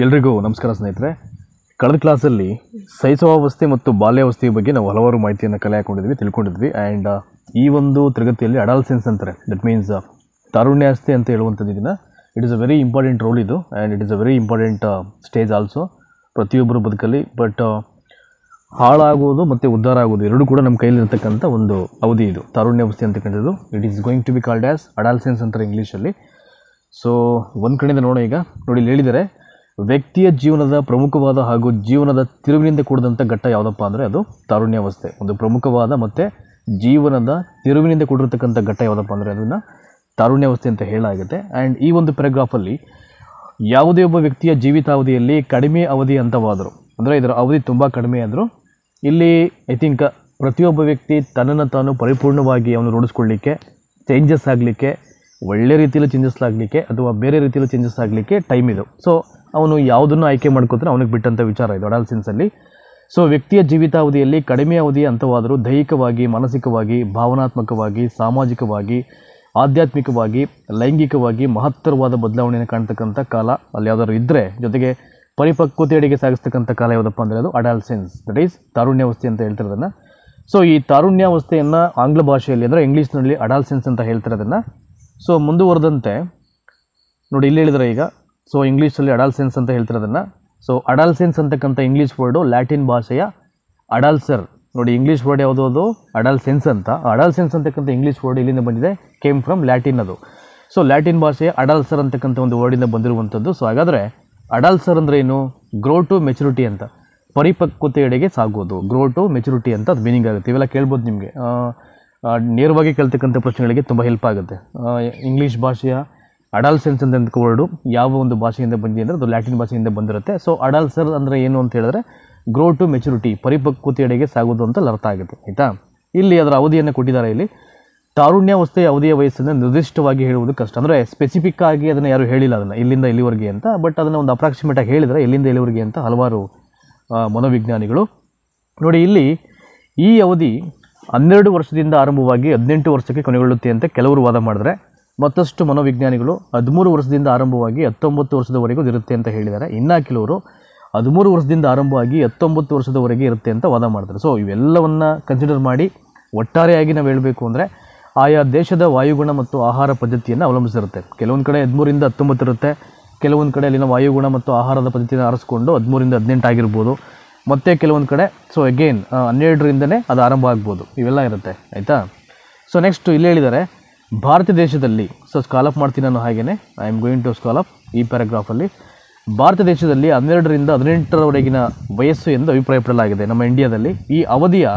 ಎಲ್ರಿಗೂ ನಮಸ್ಕಾರ ಸ್ನೇಹಿತರೆ. ಕಳೆದ ಕ್ಲಾಸಲ್ಲಿ ಶೈಶವಾವಸ್ಥೆ ಮತ್ತು ಬಾಲ್ಯಾವಸ್ಥೆಯ ಬಗ್ಗೆ ನಾವು ಹಲವಾರು ಮಾಹಿತಿಯನ್ನು ಕಲೆ ಹಾಕೊಂಡಿದ್ವಿ, ತಿಳ್ಕೊಂಡಿದ್ವಿ. ಆ್ಯಂಡ್ ಈ ಒಂದು ತರಗತಿಯಲ್ಲಿ ಅಡಾಲ್ಸೆನ್ಸ್ ಅಂತಾರೆ, ದಟ್ ಮೀನ್ಸ್ ತಾರುಣ್ಯಾವಸ್ಥೆ ಅಂತ ಹೇಳುವಂಥದ್ದು. ಇದನ್ನು it is a very important role ಇದು, and it is a very important stage also ಪ್ರತಿಯೊಬ್ಬರ ಬದುಕಲ್ಲಿ. ಬಟ್ ಹಾಳಾಗೋದು ಮತ್ತು ಉದ್ಧಾರ ಆಗೋದು ಎರಡೂ ಕೂಡ ನಮ್ಮ ಕೈಲಿರ್ತಕ್ಕಂಥ ಒಂದು ಅವಧಿ ಇದು ತಾರುಣ್ಯಾವಸ್ಥೆ ಅಂತಕ್ಕಂಥದ್ದು. It is going to be called as adolescence ಅಂತಾರೆ ಇಂಗ್ಲೀಷಲ್ಲಿ. ಸೊ ಒಂದು ಕಡೆಯಿಂದ ನೋಡೋಣ. ಈಗ ನೋಡಿ, ಇಲ್ಲಿ ಹೇಳಿದರೆ ವ್ಯಕ್ತಿಯ ಜೀವನದ ಪ್ರಮುಖವಾದ ಹಾಗೂ ಜೀವನದ ತಿರುವಿನಿಂದ ಕೂಡಿದಂಥ ಘಟ್ಟ ಯಾವುದಪ್ಪ ಅಂದರೆ ಅದು ತಾರುಣ್ಯಾವಸ್ಥೆ. ಒಂದು ಪ್ರಮುಖವಾದ ಮತ್ತು ಜೀವನದ ತಿರುವಿನಿಂದ ಕೂಡಿರ್ತಕ್ಕಂಥ ಘಟ್ಟ ಯಾವುದಪ್ಪ ಅಂದರೆ ಅದನ್ನು ತಾರುಣ್ಯಾವಸ್ಥೆ ಅಂತ ಹೇಳಲಾಗುತ್ತೆ. ಆ್ಯಂಡ್ ಈ ಒಂದು ಪ್ಯಾರಾಗ್ರಾಫಲ್ಲಿ ಯಾವುದೇ ಒಬ್ಬ ವ್ಯಕ್ತಿಯ ಜೀವಿತಾವಧಿಯಲ್ಲಿ ಕಡಿಮೆ ಅವಧಿ ಅಂತವಾದರು, ಅಂದರೆ ಇದರ ಅವಧಿ ತುಂಬ ಕಡಿಮೆ ಆದರೂ ಇಲ್ಲಿ ಐ ಥಿಂಕ್ ಪ್ರತಿಯೊಬ್ಬ ವ್ಯಕ್ತಿ ತನ್ನನ್ನು ತಾನು ಪರಿಪೂರ್ಣವಾಗಿ ಅವನು ರೂಢಿಸ್ಕೊಳ್ಳಿಕ್ಕೆ, ಚೇಂಜಸ್ ಆಗಲಿಕ್ಕೆ, ಒಳ್ಳೆ ರೀತಿಯಲ್ಲಿ ಚೇಂಜಸ್ ಆಗಲಿಕ್ಕೆ ಅಥವಾ ಬೇರೆ ರೀತಿಯಲ್ಲಿ ಚೇಂಜಸ್ ಆಗಲಿಕ್ಕೆ ಟೈಮ್ ಇದು. ಸೊ ಅವನು ಯಾವುದನ್ನು ಆಯ್ಕೆ ಮಾಡ್ಕೋತಾರೆ ಅವನಿಗೆ ಬಿಟ್ಟಂಥ ವಿಚಾರ ಇದು ಅಡಾಲ್ಸೆನ್ಸಲ್ಲಿ. ಸೊ ವ್ಯಕ್ತಿಯ ಜೀವಿತಾವಧಿಯಲ್ಲಿ ಕಡಿಮೆ ಅವಧಿಯ ಅಂತವಾದರೂ ದೈಹಿಕವಾಗಿ, ಮಾನಸಿಕವಾಗಿ, ಭಾವನಾತ್ಮಕವಾಗಿ, ಸಾಮಾಜಿಕವಾಗಿ, ಆಧ್ಯಾತ್ಮಿಕವಾಗಿ, ಲೈಂಗಿಕವಾಗಿ ಮಹತ್ತರವಾದ ಬದಲಾವಣೆಯನ್ನು ಕಾಣ್ತಕ್ಕಂಥ ಕಾಲ ಅಲ್ಲಿ ಯಾವುದಾದ್ರು ಇದ್ದರೆ, ಜೊತೆಗೆ ಪರಿಪಕ್ವತೆಯಡೆಗೆ ಸಾಗಿಸ್ತಕ್ಕಂಥ ಕಾಲ ಯಾವುದಪ್ಪ ಅಂದರೆ ಅದು ಅಡಾಲ್ಸೆನ್ಸ್, ದಟ್ ಈಸ್ ತಾರುಣ್ಯಾವಸ್ಥೆ ಅಂತ ಹೇಳ್ತಿರೋದನ್ನು. ಸೊ ಈ ತಾರುಣ್ಯಾವಸ್ಥೆಯನ್ನು ಆಂಗ್ಲ ಭಾಷೆಯಲ್ಲಿ ಅಂದರೆ ಇಂಗ್ಲೀಷ್ನಲ್ಲಿ ಅಡಾಲ್ಸೆನ್ಸ್ ಅಂತ ಹೇಳ್ತಿರೋದನ್ನು. ಸೊ ಮುಂದುವರೆದಂತೆ ನೋಡಿ, ಇಲ್ಲಿ ಹೇಳಿದರೆ ಈಗ ಸೊ ಇಂಗ್ಲೀಷಲ್ಲಿ ಅಡಾಲ್ಸೆನ್ಸ್ ಅಂತ ಹೇಳ್ತಿರೋದನ್ನು. ಸೊ ಅಡಾಲ್ಸೆನ್ಸ್ ಅಂತಕ್ಕಂಥ ಇಂಗ್ಲೀಷ್ ವರ್ಡು ಲ್ಯಾಟಿನ್ ಭಾಷೆಯ ಅಡಾಲ್ಸರ್. ನೋಡಿ, ಇಂಗ್ಲೀಷ್ ವರ್ಡ್ ಯಾವುದೋ ಅದು ಅಡಾಲ್ಸೆನ್ಸ್ ಅಂತ. ಅಡಾಲ್ಸೆನ್ಸ್ ಅಂತಕ್ಕಂಥ ಇಂಗ್ಲೀಷ್ ವರ್ಡ್ ಇಲ್ಲಿಂದ ಬಂದಿದೆ, ಕೇಮ್ ಫ್ರಮ್ ಲ್ಯಾಟಿನ್ ಅದು. ಸೊ ಲ್ಯಾಟಿನ್ ಭಾಷೆಯ ಅಡಾಲ್ಸರ್ ಅಂತಕ್ಕಂಥ ಒಂದು ವರ್ಡಿಂದ ಬಂದಿರುವಂಥದ್ದು. ಸೊ ಹಾಗಾದರೆ ಅಡಾಲ್ಸರ್ ಅಂದರೆ ಏನು? ಗ್ರೋ ಟು ಮೆಚುರಿಟಿ ಅಂತ, ಪರಿಪಕ್ವತೆಯೆಡೆಗೆ ಸಾಗೋದು, ಗ್ರೋ ಟು ಮೆಚುರಿಟಿ ಅಂತ ಅದು ಮೀನಿಂಗ್ ಆಗುತ್ತೆ. ಇವೆಲ್ಲ ಕೇಳ್ಬೋದು ನಿಮಗೆ, ನೇರವಾಗಿ ಕೇಳ್ತಕ್ಕಂಥ ಪ್ರಶ್ನೆಗಳಿಗೆ ತುಂಬ ಹೆಲ್ಪ್ ಆಗುತ್ತೆ. ಇಂಗ್ಲೀಷ್ ಭಾಷೆಯ ಅಡಾಲ್ಸೆನ್ಸ್ ಅಂತ ವರ್ಡು ಯಾವ ಒಂದು ಭಾಷೆಯಿಂದ ಬಂದಿದೆ ಅಂದರೆ ಅದು ಲ್ಯಾಟಿನ್ ಭಾಷೆಯಿಂದ ಬಂದಿರುತ್ತೆ. ಸೊ ಅಡಾಲ್ಸರ್ ಅಂದರೆ ಏನು ಅಂತ ಹೇಳಿದ್ರೆ ಗ್ರೋ ಟು ಮೆಚುರಿಟಿ, ಪರಿಪಕ್ವತೆಯೆಡೆಗೆ ಸಾಗೋದು ಅಂತ ಅರ್ಥ ಆಗುತ್ತೆ, ಆಯಿತಾ. ಇಲ್ಲಿ ಅದರ ಅವಧಿಯನ್ನು ಕೊಟ್ಟಿದ್ದಾರೆ. ಇಲ್ಲಿ ತಾರುಣ್ಯಾವಸ್ಥೆಯ ಅವಧಿಯ ವಯಸ್ಸನ್ನು ನಿರ್ದಿಷ್ಟವಾಗಿ ಹೇಳುವುದು ಕಷ್ಟ, ಅಂದರೆ ಸ್ಪೆಸಿಫಿಕ್ ಆಗಿ ಅದನ್ನು ಯಾರು ಹೇಳಿಲ್ಲ, ಅದನ್ನು ಇಲ್ಲಿಂದ ಇಲ್ಲಿವರೆಗೆ ಅಂತ. ಬಟ್ ಅದನ್ನು ಒಂದು ಅಪ್ರಾಕ್ಸಿಮೇಟಾಗಿ ಹೇಳಿದರೆ ಎಲ್ಲಿಂದ ಇಲ್ಲಿವರೆಗೆ ಅಂತ ಹಲವಾರು ಮನೋವಿಜ್ಞಾನಿಗಳು. ನೋಡಿ, ಇಲ್ಲಿ ಈ ಅವಧಿ 12 ವರ್ಷದಿಂದ ಆರಂಭವಾಗಿ 18 ವರ್ಷಕ್ಕೆ ಕೊನೆಗೊಳ್ಳುತ್ತೆ ಅಂತ ಕೆಲವರು ವಾದ ಮಾಡಿದ್ರೆ, ಮತ್ತಷ್ಟು ಮನೋವಿಜ್ಞಾನಿಗಳು 13 ವರ್ಷದಿಂದ ಆರಂಭವಾಗಿ 19 ವರ್ಷದವರೆಗೂ ಇರುತ್ತೆ ಅಂತ ಹೇಳಿದ್ದಾರೆ. ಇನ್ನು ಕೆಲವರು 13 ವರ್ಷದಿಂದ ಆರಂಭವಾಗಿ 19 ವರ್ಷದವರೆಗೆ ಇರುತ್ತೆ ಅಂತ ವಾದ ಮಾಡ್ತಾರೆ. ಸೊ ಇವೆಲ್ಲವನ್ನು ಕನ್ಸಿಡರ್ ಮಾಡಿ ಒಟ್ಟಾರೆಯಾಗಿ ನಾವು ಹೇಳಬೇಕು ಅಂದರೆ ಆಯಾ ದೇಶದ ವಾಯುಗುಣ ಮತ್ತು ಆಹಾರ ಪದ್ಧತಿಯನ್ನು ಅವಲಂಬಿಸಿರುತ್ತೆ. ಕೆಲವೊಂದು ಕಡೆ 13ರಿಂದ 19 ಇರುತ್ತೆ, ಕೆಲವೊಂದು ಕಡೆ ಅಲ್ಲಿನ ವಾಯುಗುಣ ಮತ್ತು ಆಹಾರದ ಪದ್ಧತಿಯನ್ನು ಆರಿಸ್ಕೊಂಡು 13ರಿಂದ 18 ಆಗಿರ್ಬೋದು. ಮತ್ತು ಕೆಲವೊಂದು ಕಡೆ ಸೊ ಅಗೇನ್ 12ರಿಂದನೇ ಅದು ಆರಂಭ ಆಗ್ಬೋದು. ಇವೆಲ್ಲ ಇರುತ್ತೆ, ಆಯಿತಾ. ಸೊ ನೆಕ್ಸ್ಟ್ ಇಲ್ಲಿ ಹೇಳಿದ್ದಾರೆ ಭಾರತ ದೇಶದಲ್ಲಿ, ಸೊ ಸ್ಕಾಲಪ್ ಮಾಡ್ತೀನಿ ನಾನು ಹಾಗೆಯೇ, ಐ ಆಮ್ ಗೋಯಿಂಗ್ ಟು ಸ್ಕಾಲಪ್ ಈ ಪ್ಯಾರಾಗ್ರಾಫಲ್ಲಿ. ಭಾರತ ದೇಶದಲ್ಲಿ 12ರಿಂದ 18ರವರೆಗಿನ ವಯಸ್ಸು ಎಂದು ಅಭಿಪ್ರಾಯಪಡಲಾಗಿದೆ. ನಮ್ಮ ಇಂಡಿಯಾದಲ್ಲಿ ಈ ಅವಧಿಯ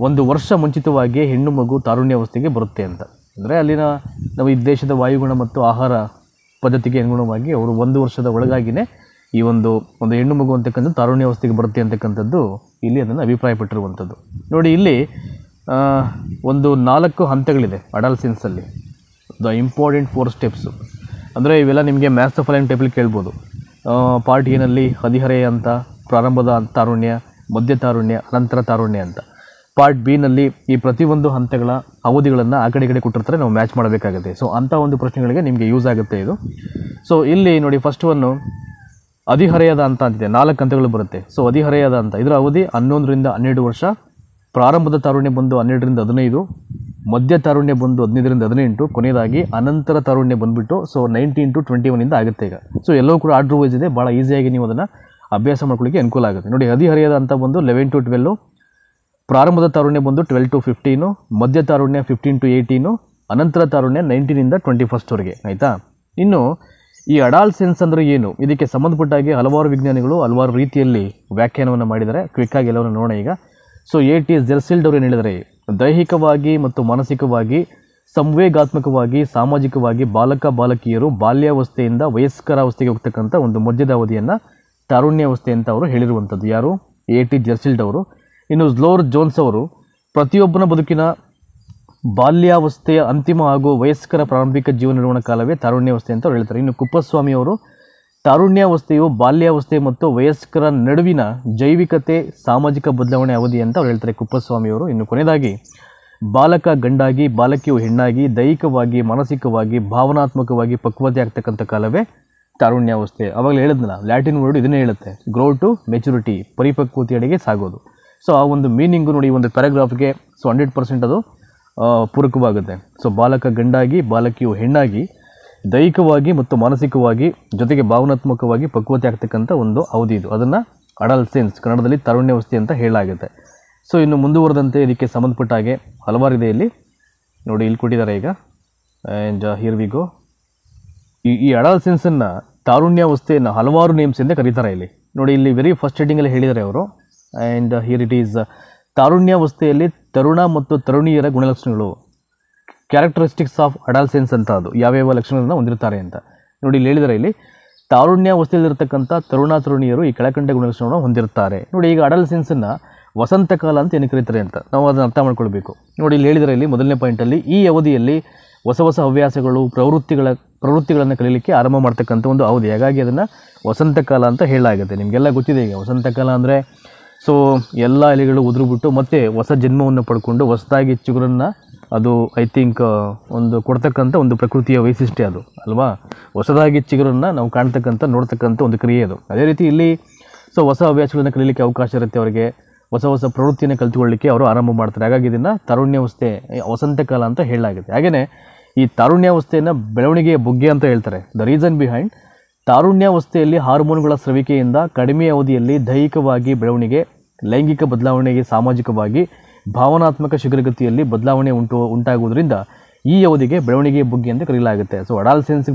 1 ವರ್ಷ ಮುಂಚಿತವಾಗಿಯೇ ಹೆಣ್ಣು ಮಗು ತಾರುಣ್ಯಾವಸ್ಥೆಗೆ ಬರುತ್ತೆ ಅಂತ. ಅಂದರೆ ಅಲ್ಲಿನ ನಾವು ಈ ದೇಶದ ವಾಯುಗುಣ ಮತ್ತು ಆಹಾರ ಪದ್ಧತಿಗೆ ಅನುಗುಣವಾಗಿ ಅವರು 1 ವರ್ಷದ ಒಳಗಾಗಿಯೇ ಈ ಒಂದು ಹೆಣ್ಣು ಮಗು ಅಂತಕ್ಕಂಥದ್ದು ತಾರುಣ್ಯಾವಸ್ಥೆಗೆ ಬರುತ್ತೆ ಅಂತಕ್ಕಂಥದ್ದು ಇಲ್ಲಿ ಅದನ್ನು ಅಭಿಪ್ರಾಯಪಟ್ಟಿರುವಂಥದ್ದು. ನೋಡಿ, ಇಲ್ಲಿ ಒಂದು 4 ಹಂತಗಳಿದೆ ಅಡಾಲ್ಸೆನ್ಸಲ್ಲಿ, ದ ಇಂಪಾರ್ಟೆಂಟ್ 4 ಸ್ಟೆಪ್ಸು. ಅಂದರೆ ಇವೆಲ್ಲ ನಿಮಗೆ ಮ್ಯಾಥ್ಸ್ ಆಫ್ ಲೈನ್ ಟೈಪಲ್ಲಿ ಕೇಳ್ಬೋದು. ಪಾರ್ಟ್ ಎನಲ್ಲಿ ಹದಿಹರೆಯ ಅಂತ, ಪ್ರಾರಂಭದ ತಾರುಣ್ಯ, ಮಧ್ಯ ತಾರುಣ್ಯ, ಅನಂತರ ತಾರುಣ್ಯ ಅಂತ. ಪಾರ್ಟ್ ಬಿನಲ್ಲಿ ಈ ಪ್ರತಿಯೊಂದು ಹಂತಗಳ ಅವಧಿಗಳನ್ನು ಆ ಕಡೆ ಈ ಕಡೆ ಕೊಟ್ಟಿರ್ತಾರೆ, ನಾವು ಮ್ಯಾಚ್ ಮಾಡಬೇಕಾಗುತ್ತೆ. ಸೊ ಅಂಥ ಒಂದು ಪ್ರಶ್ನೆಗಳಿಗೆ ನಿಮಗೆ ಯೂಸ್ ಆಗುತ್ತೆ ಇದು. ಸೊ ಇಲ್ಲಿ ನೋಡಿ, ಫಸ್ಟ್ ಒನ್ನು ಹದಿಹರೆಯದ ಅಂತ ಅಂತಿದೆ, 4 ಹಂತಗಳು ಬರುತ್ತೆ. ಸೊ ಹದಿಹರೆಯದ ಅಂತ ಇದರ ಅವಧಿ 11ರಿಂದ 12 ವರ್ಷ, ಪ್ರಾರಂಭದ ತಾರುಣ್ಯ ಬಂದು 12ರಿಂದ 15, ಮಧ್ಯ ತಾರುಣ್ಯ ಬಂದು 15ರಿಂದ 18, ಕೊನೆಯದಾಗಿ ಅನಂತರ ತಾರುಣ್ಯ ಬಂದುಬಿಟ್ಟು ಸೊ 19 to 21 ಆಗುತ್ತೆ ಈಗ. ಸೊ ಎಲ್ಲವೂ ಕೂಡ ಆರ್ಡ್ರ್ ವೈಸ್ ಇದೆ, ಭಾಳ ಈಸಿಯಾಗಿ ನೀವು ಅದನ್ನು ಅಭ್ಯಾಸ ಮಾಡ್ಕೊಳ್ಳಿಕ್ಕೆ ಅನುಕೂಲ ಆಗುತ್ತೆ. ನೋಡಿ, ಹದಿಹರೆಯದ ಅಂತ ಬಂದು 11 to 12, ಪ್ರಾರಂಭದ ತಾರುಣ್ಯ ಬಂದು 12 to 15, ಮಧ್ಯ ತಾರುಣ್ಯ 15 to 18, ಅನಂತರ ತಾರುಣ್ಯ 19ರಿಂದ 21ವರೆಗೆ, ಆಯಿತಾ. ಇನ್ನು ಈ ಅಡಾಲ್ಸೆನ್ಸ್ ಅಂದರೆ ಏನು, ಇದಕ್ಕೆ ಸಂಬಂಧಪಟ್ಟಾಗಿ ಹಲವಾರು ವಿಜ್ಞಾನಿಗಳು ಹಲವಾರು ರೀತಿಯಲ್ಲಿ ವ್ಯಾಖ್ಯಾನವನ್ನು ಮಾಡಿದ್ದಾರೆ. ಕ್ವಿಕ್ಕಾಗಿ ಎಲ್ಲವನ್ನು ನೋಡೋಣ ಈಗ. So A.T. ಜೆರ್ಸಿಲ್ಡ್ ಅವರು ಏನು ಹೇಳಿದರೆ, ದೈಹಿಕವಾಗಿ ಮತ್ತು ಮಾನಸಿಕವಾಗಿ, ಸಂವೇಗಾತ್ಮಕವಾಗಿ, ಸಾಮಾಜಿಕವಾಗಿ ಬಾಲಕಿಯರು ಬಾಲ್ಯಾವಸ್ಥೆಯಿಂದ ವಯಸ್ಕರಾವಸ್ಥೆಗೆ ಹೋಗ್ತಕ್ಕಂಥ ಒಂದು ಮಧ್ಯದ ಅವಧಿಯನ್ನು ತಾರುಣ್ಯಾವಸ್ಥೆ ಅಂತ ಅವರು ಹೇಳಿರುವಂಥದ್ದು. ಯಾರು? A.T. ಜೆರ್ಸಿಲ್ಡ್ ಅವರು. ಇನ್ನು ಜ್ಲೋರ್ ಜೋನ್ಸ್ ಅವರು ಪ್ರತಿಯೊಬ್ಬನ ಬದುಕಿನ ಬಾಲ್ಯಾವಸ್ಥೆಯ ಅಂತಿಮ ಹಾಗೂ ವಯಸ್ಕರ ಪ್ರಾರಂಭಿಕ ಜೀವನ ನಿರ್ವಹಣಾ ಕಾಲವೇ ತಾರುಣ್ಯಾವಸ್ಥೆ ಅಂತ ಹೇಳ್ತಾರೆ. ಇನ್ನು ಕುಪ್ಪಸ್ವಾಮಿ ಅವರು ತಾರುಣ್ಯಾವಸ್ಥೆಯು ಬಾಲ್ಯಾವಸ್ಥೆ ಮತ್ತು ವಯಸ್ಕರ ನಡುವಿನ ಜೈವಿಕತೆ, ಸಾಮಾಜಿಕ ಬದಲಾವಣೆ ಅವಧಿ ಅಂತ ಅವ್ರು ಹೇಳ್ತಾರೆ, ಕುಪ್ಪಸ್ವಾಮಿಯವರು. ಇನ್ನು ಕೊನೆಯದಾಗಿ ಬಾಲಕ ಗಂಡಾಗಿ, ಬಾಲಕಿಯು ಹೆಣ್ಣಾಗಿ, ದೈಹಿಕವಾಗಿ, ಮಾನಸಿಕವಾಗಿ, ಭಾವನಾತ್ಮಕವಾಗಿ ಪಕ್ವತೆ ಆಗ್ತಕ್ಕಂಥ ಕಾಲವೇ ತಾರುಣ್ಯಾವಸ್ಥೆ. ಅವಾಗಲೇ ಹೇಳಿದ್ನಲ್ಲ, ಲ್ಯಾಟಿನ್ ವರ್ಡ್ ಇದನ್ನೇ ಹೇಳುತ್ತೆ, ಗ್ರೋ ಟು ಮೆಚುರಿಟಿ, ಪರಿಪಕ್ವತೆಯಡೆಗೆ ಸಾಗೋದು. ಸೊ ಆ ಒಂದು ಮೀನಿಂಗು ನೋಡಿ, ಒಂದು ಪ್ಯಾರಾಗ್ರಾಫ್ಗೆ 100% ಅದು ಪೂರಕವಾಗುತ್ತೆ. ಸೊ ಬಾಲಕ ಗಂಡಾಗಿ, ಬಾಲಕಿಯು ಹೆಣ್ಣಾಗಿ, ದೈಹಿಕವಾಗಿ ಮತ್ತು ಮಾನಸಿಕವಾಗಿ ಜೊತೆಗೆ ಭಾವನಾತ್ಮಕವಾಗಿ ಪಕ್ವತೆ ಆಗ್ತಕ್ಕಂಥ ಒಂದು ಅವಧಿ ಇದು. ಅದನ್ನು ಅಡಲ್ಸೆನ್ಸ್, ಕನ್ನಡದಲ್ಲಿ ತಾರುಣ್ಯಾವಸ್ಥೆ ಅಂತ ಹೇಳಲಾಗುತ್ತೆ. ಸೊ ಇನ್ನು ಮುಂದುವರೆದಂತೆ ಇದಕ್ಕೆ ಸಂಬಂಧಪಟ್ಟ ಹಾಗೆ ಹಲವಾರಿದೆ ಇಲ್ಲಿ ನೋಡಿ, ಇಲ್ಲಿ ಕೊಟ್ಟಿದ್ದಾರೆ ಈಗ. And here we go. ಈ ಅಡಲ್ಸೆನ್ಸನ್ನು, ತಾರುಣ್ಯಾವಸ್ಥೆಯನ್ನು ಹಲವಾರು ನೇಮ್ಸಿಂದ ಕರೀತಾರೆ ಇಲ್ಲಿ ನೋಡಿ. ಇಲ್ಲಿ ವೆರಿ ಫಸ್ಟ್ ಹೆಡಿಂಗಲ್ಲಿ ಹೇಳಿದ್ದಾರೆ ಅವರು. ಆ್ಯಂಡ್ ಹಿಯರ್ ಇಟ್ ಈಸ್, ತಾರುಣ್ಯಾವಸ್ಥೆಯಲ್ಲಿ ತರುಣ ಮತ್ತು ತರುಣಿಯರ ಗುಣಲಕ್ಷಣಗಳು, ಕ್ಯಾರೆಕ್ಟರಿಸ್ಟಿಕ್ಸ್ ಆಫ್ ಅಡಲ್ಸೆನ್ಸ್ ಅಂತ, ಅದು ಯಾವ್ಯಾವ ಲಕ್ಷಣಗಳನ್ನು ಹೊಂದಿರ್ತಾರೆ ಅಂತ ನೋಡಿ. ಇಲ್ಲಿ ಹೇಳಿದರೆ ಇಲ್ಲಿ ತಾರುಣ್ಯಾವಸ್ಥೆಯಲ್ಲಿರ್ತಕ್ಕಂಥ ತರುಣಿಯರು ಈ ಕೆಳಕಂಡ ಗುಣಲಕ್ಷಣವನ್ನು ಹೊಂದಿರ್ತಾರೆ ನೋಡಿ. ಈಗ ಅಡಲ್ಸೆನ್ಸನ್ನು ವಸಂತಕಾಲ ಅಂತ ಏನು ಕರೀತಾರೆ ಅಂತ ನಾವು ಅದನ್ನು ಅರ್ಥ ಮಾಡ್ಕೊಳ್ಬೇಕು ನೋಡಿ. ಇಲ್ಲಿ ಹೇಳಿದರೆ ಇಲ್ಲಿ ಮೊದಲನೇ ಪಾಯಿಂಟಲ್ಲಿ, ಈ ಅವಧಿಯಲ್ಲಿ ಹೊಸ ಹೊಸ ಹವ್ಯಾಸಗಳು, ಪ್ರವೃತ್ತಿಗಳನ್ನು ಕಲೀಲಿಕ್ಕೆ ಆರಂಭ ಮಾಡ್ತಕ್ಕಂಥ ಒಂದು ಅವಧಿ. ಹಾಗಾಗಿ ಅದನ್ನು ವಸಂತಕಾಲ ಅಂತ ಹೇಳಲಾಗುತ್ತೆ. ನಿಮಗೆಲ್ಲ ಗೊತ್ತಿದೆ ಈಗ ವಸಂತಕಾಲ ಅಂದರೆ, ಸೊ ಎಲ್ಲ ಎಲೆಗಳು ಉದುರುಬಿಟ್ಟು ಮತ್ತೆ ಹೊಸ ಜನ್ಮವನ್ನು ಪಡ್ಕೊಂಡು ಹೊಸದಾಗಿ ಚಿಗುರನ್ನು ಅದು ಐ ಥಿಂಕ್ ಒಂದು ಕೊಡ್ತಕ್ಕಂಥ ಒಂದು ಪ್ರಕೃತಿಯ ವೈಶಿಷ್ಟ್ಯ ಅದು ಅಲ್ವಾ. ಹೊಸದಾಗಿ ಚಿಗುರನ್ನು ನಾವು ಕಾಣ್ತಕ್ಕಂಥ, ನೋಡ್ತಕ್ಕಂಥ ಒಂದು ಕ್ರಿಯೆ ಅದು. ಅದೇ ರೀತಿ ಇಲ್ಲಿ ಸೊ ಹೊಸ ಹವ್ಯಾಸಗಳನ್ನು ಕಲೀಲಿಕ್ಕೆ ಅವಕಾಶ ಇರುತ್ತೆ ಅವರಿಗೆ, ಹೊಸ ಹೊಸ ಪ್ರವೃತ್ತಿಯನ್ನು ಕಲಿತುಕೊಳ್ಳಲಿಕ್ಕೆ ಅವರು ಆರಂಭ ಮಾಡ್ತಾರೆ. ಹಾಗಾಗಿ ಇದನ್ನು ತಾರುಣ್ಯಾವಸ್ಥೆ, ವಸಂತಕಾಲ ಅಂತ ಹೇಳಲಾಗುತ್ತೆ. ಹಾಗೆಯೇ ಈ ತಾರುಣ್ಯಾವಸ್ಥೆಯನ್ನು ಬೆಳವಣಿಗೆಯ ಬುಗ್ಗೆ ಅಂತ ಹೇಳ್ತಾರೆ. ದ ರೀಸನ್ ಬಿಹೈಂಡ್, ತಾರುಣ್ಯಾವಸ್ಥೆಯಲ್ಲಿ ಹಾರ್ಮೋನ್ಗಳ ಸ್ರವಿಕೆಯಿಂದ ಕಡಿಮೆ ಅವಧಿಯಲ್ಲಿ ದೈಹಿಕವಾಗಿ ಬೆಳವಣಿಗೆ, ಲೈಂಗಿಕ ಬದಲಾವಣೆಗೆ, ಸಾಮಾಜಿಕವಾಗಿ ಭಾವನಾತ್ಮಕ ಶೀಘ್ರಗತಿಯಲ್ಲಿ ಬದಲಾವಣೆ ಉಂಟಾಗುವುದರಿಂದ ಈ ಅವಧಿಗೆ ಬೆಳವಣಿಗೆಯ ಬುಗ್ಗೆ ಅಂತ ಕರೆಯಲಾಗುತ್ತೆ. ಸೊ ಅಡಲ್ಸೆನ್ಸ್ಗೆ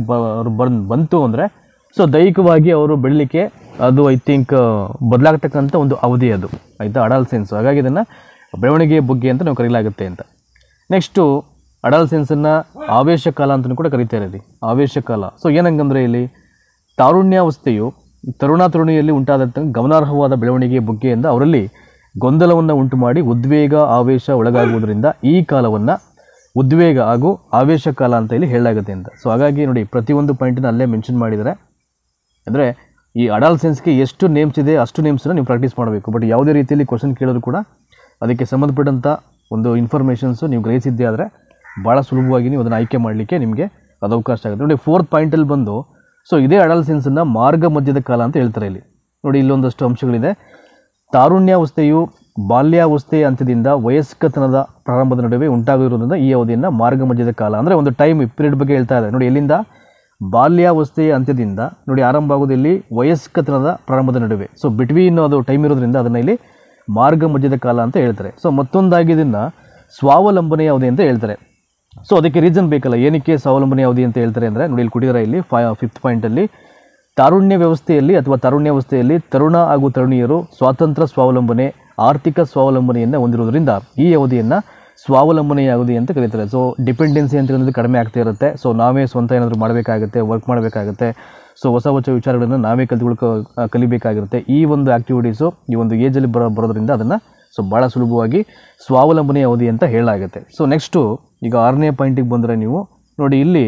ಬಂತು ಅಂದರೆ ಸೊ ದೈಹಿಕವಾಗಿ ಅವರು ಬೆಳಲಿಕ್ಕೆ ಅದು ಐ ಥಿಂಕ್ ಬದಲಾಗ್ತಕ್ಕಂಥ ಒಂದು ಅವಧಿ ಅದು, ಆಯಿತಾ, ಅಡಲ್ಸೆನ್ಸ್. ಹಾಗಾಗಿ ಇದನ್ನು ಬೆಳವಣಿಗೆಯ ಬುಗ್ಗೆ ಅಂತ ನಾವು ಕರೆಯಲಾಗುತ್ತೆ ಅಂತ. ನೆಕ್ಸ್ಟು ಅಡಲ್ಸೆನ್ಸನ್ನು ಆವೇಶ ಕಾಲ ಅಂತಲೂ ಕೂಡ ಕರೀತಾರೆ ಇಲ್ಲಿ, ಆವೇಶ ಕಾಲ. ಸೊ ಏನಂಗಂದರೆ ಇಲ್ಲಿ ತಾರುಣ್ಯಾವಸ್ಥೆಯು ತರುಣಿಯಲ್ಲಿ ಉಂಟಾದಂಥ ಗಮನಾರ್ಹವಾದ ಬೆಳವಣಿಗೆಯ ಬುಗ್ಗೆಯಿಂದ ಅವರಲ್ಲಿ ಗೊಂದಲವನ್ನು ಉಂಟು ಮಾಡಿ ಉದ್ವೇಗ, ಆವೇಶ ಒಳಗಾಗುವುದರಿಂದ ಈ ಕಾಲವನ್ನು ಉದ್ವೇಗ ಹಾಗೂ ಆವೇಶ ಕಾಲ ಅಂತ ಇಲ್ಲಿ ಹೇಳಲಾಗುತ್ತೆ ಅಂತ. ಸೊ ಹಾಗಾಗಿ ನೋಡಿ, ಪ್ರತಿಯೊಂದು ಪಾಯಿಂಟನ್ನು ಅಲ್ಲೇ ಮೆನ್ಷನ್ ಮಾಡಿದರೆ, ಅಂದರೆ ಈ ಅಡಲ್ಸೆನ್ಸ್ಗೆ ಎಷ್ಟು ನೇಮ್ಸ್ ಇದೆ ಅಷ್ಟು ನೇಮ್ಸನ್ನು ನೀವು ಪ್ರಾಕ್ಟೀಸ್ ಮಾಡಬೇಕು. ಬಟ್ ಯಾವುದೇ ರೀತಿಯಲ್ಲಿ ಕ್ವಶನ್ ಕೇಳೋದು ಕೂಡ ಅದಕ್ಕೆ ಸಂಬಂಧಪಟ್ಟಂಥ ಒಂದು ಇನ್ಫಾರ್ಮೇಷನ್ಸು ನೀವು ಗ್ರಹಿಸಿದ್ದೇ ಆದರೆ ಭಾಳ ಸುಲಭವಾಗಿ ನೀವು ಅದನ್ನು ಆಯ್ಕೆ ಮಾಡಲಿಕ್ಕೆ ನಿಮಗೆ ಅದು ಅವಕಾಶ ಆಗುತ್ತೆ. ನೋಡಿ 4th ಪಾಯಿಂಟಲ್ಲಿ ಬಂದು, ಸೊ ಇದೇ ಅಡಲ್ಸೆನ್ಸನ್ನು ಮಾರ್ಗ ಮಧ್ಯದ ಕಾಲ ಅಂತ ಹೇಳ್ತಾರೆ ಇಲ್ಲಿ ನೋಡಿ. ಇಲ್ಲೊಂದಷ್ಟು ಅಂಶಗಳಿದೆ. ತಾರುಣ್ಯಾವಸ್ಥೆಯು ಬಾಲ್ಯಾವಸ್ಥೆಯ ಅಂತ್ಯದಿಂದ ವಯಸ್ಕತನದ ಪ್ರಾರಂಭದ ನಡುವೆ ಉಂಟಾಗಿರುವುದರಿಂದ ಈ ಅವಧಿಯನ್ನು ಮಾರ್ಗ ಮಧ್ಯದ ಕಾಲ, ಅಂದರೆ ಒಂದು ಟೈಮ್ ಪೀರಿಯಡ್ ಬಗ್ಗೆ ಹೇಳ್ತಾ ಇದೆ ನೋಡಿ. ಎಲ್ಲಿಂದ ಬಾಲ್ಯಾವಸ್ಥೆಯ ಅಂತ್ಯದಿಂದ ನೋಡಿ ಆರಂಭ ಆಗೋದಿಲ್ಲಿ ವಯಸ್ಕತನದ ಪ್ರಾರಂಭದ ನಡುವೆ, ಸೊ ಬಿಟ್ವೀನ್ ಅದು ಟೈಮ್ ಇರೋದ್ರಿಂದ ಅದನ್ನು ಇಲ್ಲಿ ಮಾರ್ಗ ಮಧ್ಯದ ಕಾಲ ಅಂತ ಹೇಳ್ತಾರೆ. ಸೊ ಮತ್ತೊಂದಾಗಿ ಇದನ್ನು ಸ್ವಾವಲಂಬನೆಯ ಅವಧಿ ಅಂತ ಹೇಳ್ತಾರೆ. ಸೊ ಅದಕ್ಕೆ ರೀಸನ್ ಬೇಕಲ್ಲ, ಏನಕ್ಕೆ ಸ್ವಾವಲಂಬನೆ ಅವಧಿ ಅಂತ ಹೇಳ್ತಾರೆ ಅಂದರೆ ನೋಡಿ, ಇಲ್ಲಿ ಕೊಟ್ಟಿದ್ದಾರೆ ಇಲ್ಲಿ 5th ಪಾಯಿಂಟಲ್ಲಿ, ತಾರುಣ್ಯಾವಸ್ಥೆಯಲ್ಲಿ ತರುಣ ಹಾಗೂ ತರುಣಿಯರು ಸ್ವಾತಂತ್ರ್ಯ ಸ್ವಾವಲಂಬನೆ, ಆರ್ಥಿಕ ಸ್ವಾವಲಂಬನೆಯನ್ನು ಹೊಂದಿರೋದ್ರಿಂದ ಈ ಅವಧಿಯನ್ನು ಸ್ವಾವಲಂಬನೆಯ ಅವಧಿ ಅಂತ ಕರೀತಾರೆ. ಸೊ ಡಿಪೆಂಡೆನ್ಸಿ ಅಂತ ಅನ್ನೋದು ಕಡಿಮೆ ಆಗ್ತಾ ಇರುತ್ತೆ. ಸೊ ನಾವೇ ಸ್ವಂತ ಏನಾದರೂ ಮಾಡಬೇಕಾಗುತ್ತೆ, ವರ್ಕ್ ಮಾಡಬೇಕಾಗುತ್ತೆ. ಸೊ ಹೊಸ ವಿಚಾರಗಳನ್ನು ನಾವೇ ಕಲಿಬೇಕಾಗಿರುತ್ತೆ. ಈ ಒಂದು ಆ್ಯಕ್ಟಿವಿಟೀಸು ಈ ಒಂದು ಏಜಲ್ಲಿ ಬರೋದ್ರಿಂದ ಅದನ್ನು ಸೊ ಭಾಳ ಸುಲಭವಾಗಿ ಸ್ವಾವಲಂಬನೆಯ ಅವಧಿ ಅಂತ ಹೇಳಲಾಗುತ್ತೆ. ಸೊ ನೆಕ್ಸ್ಟು ಈಗ 6ನೇ ಪಾಯಿಂಟಿಗೆ ಬಂದರೆ ನೀವು ನೋಡಿ, ಇಲ್ಲಿ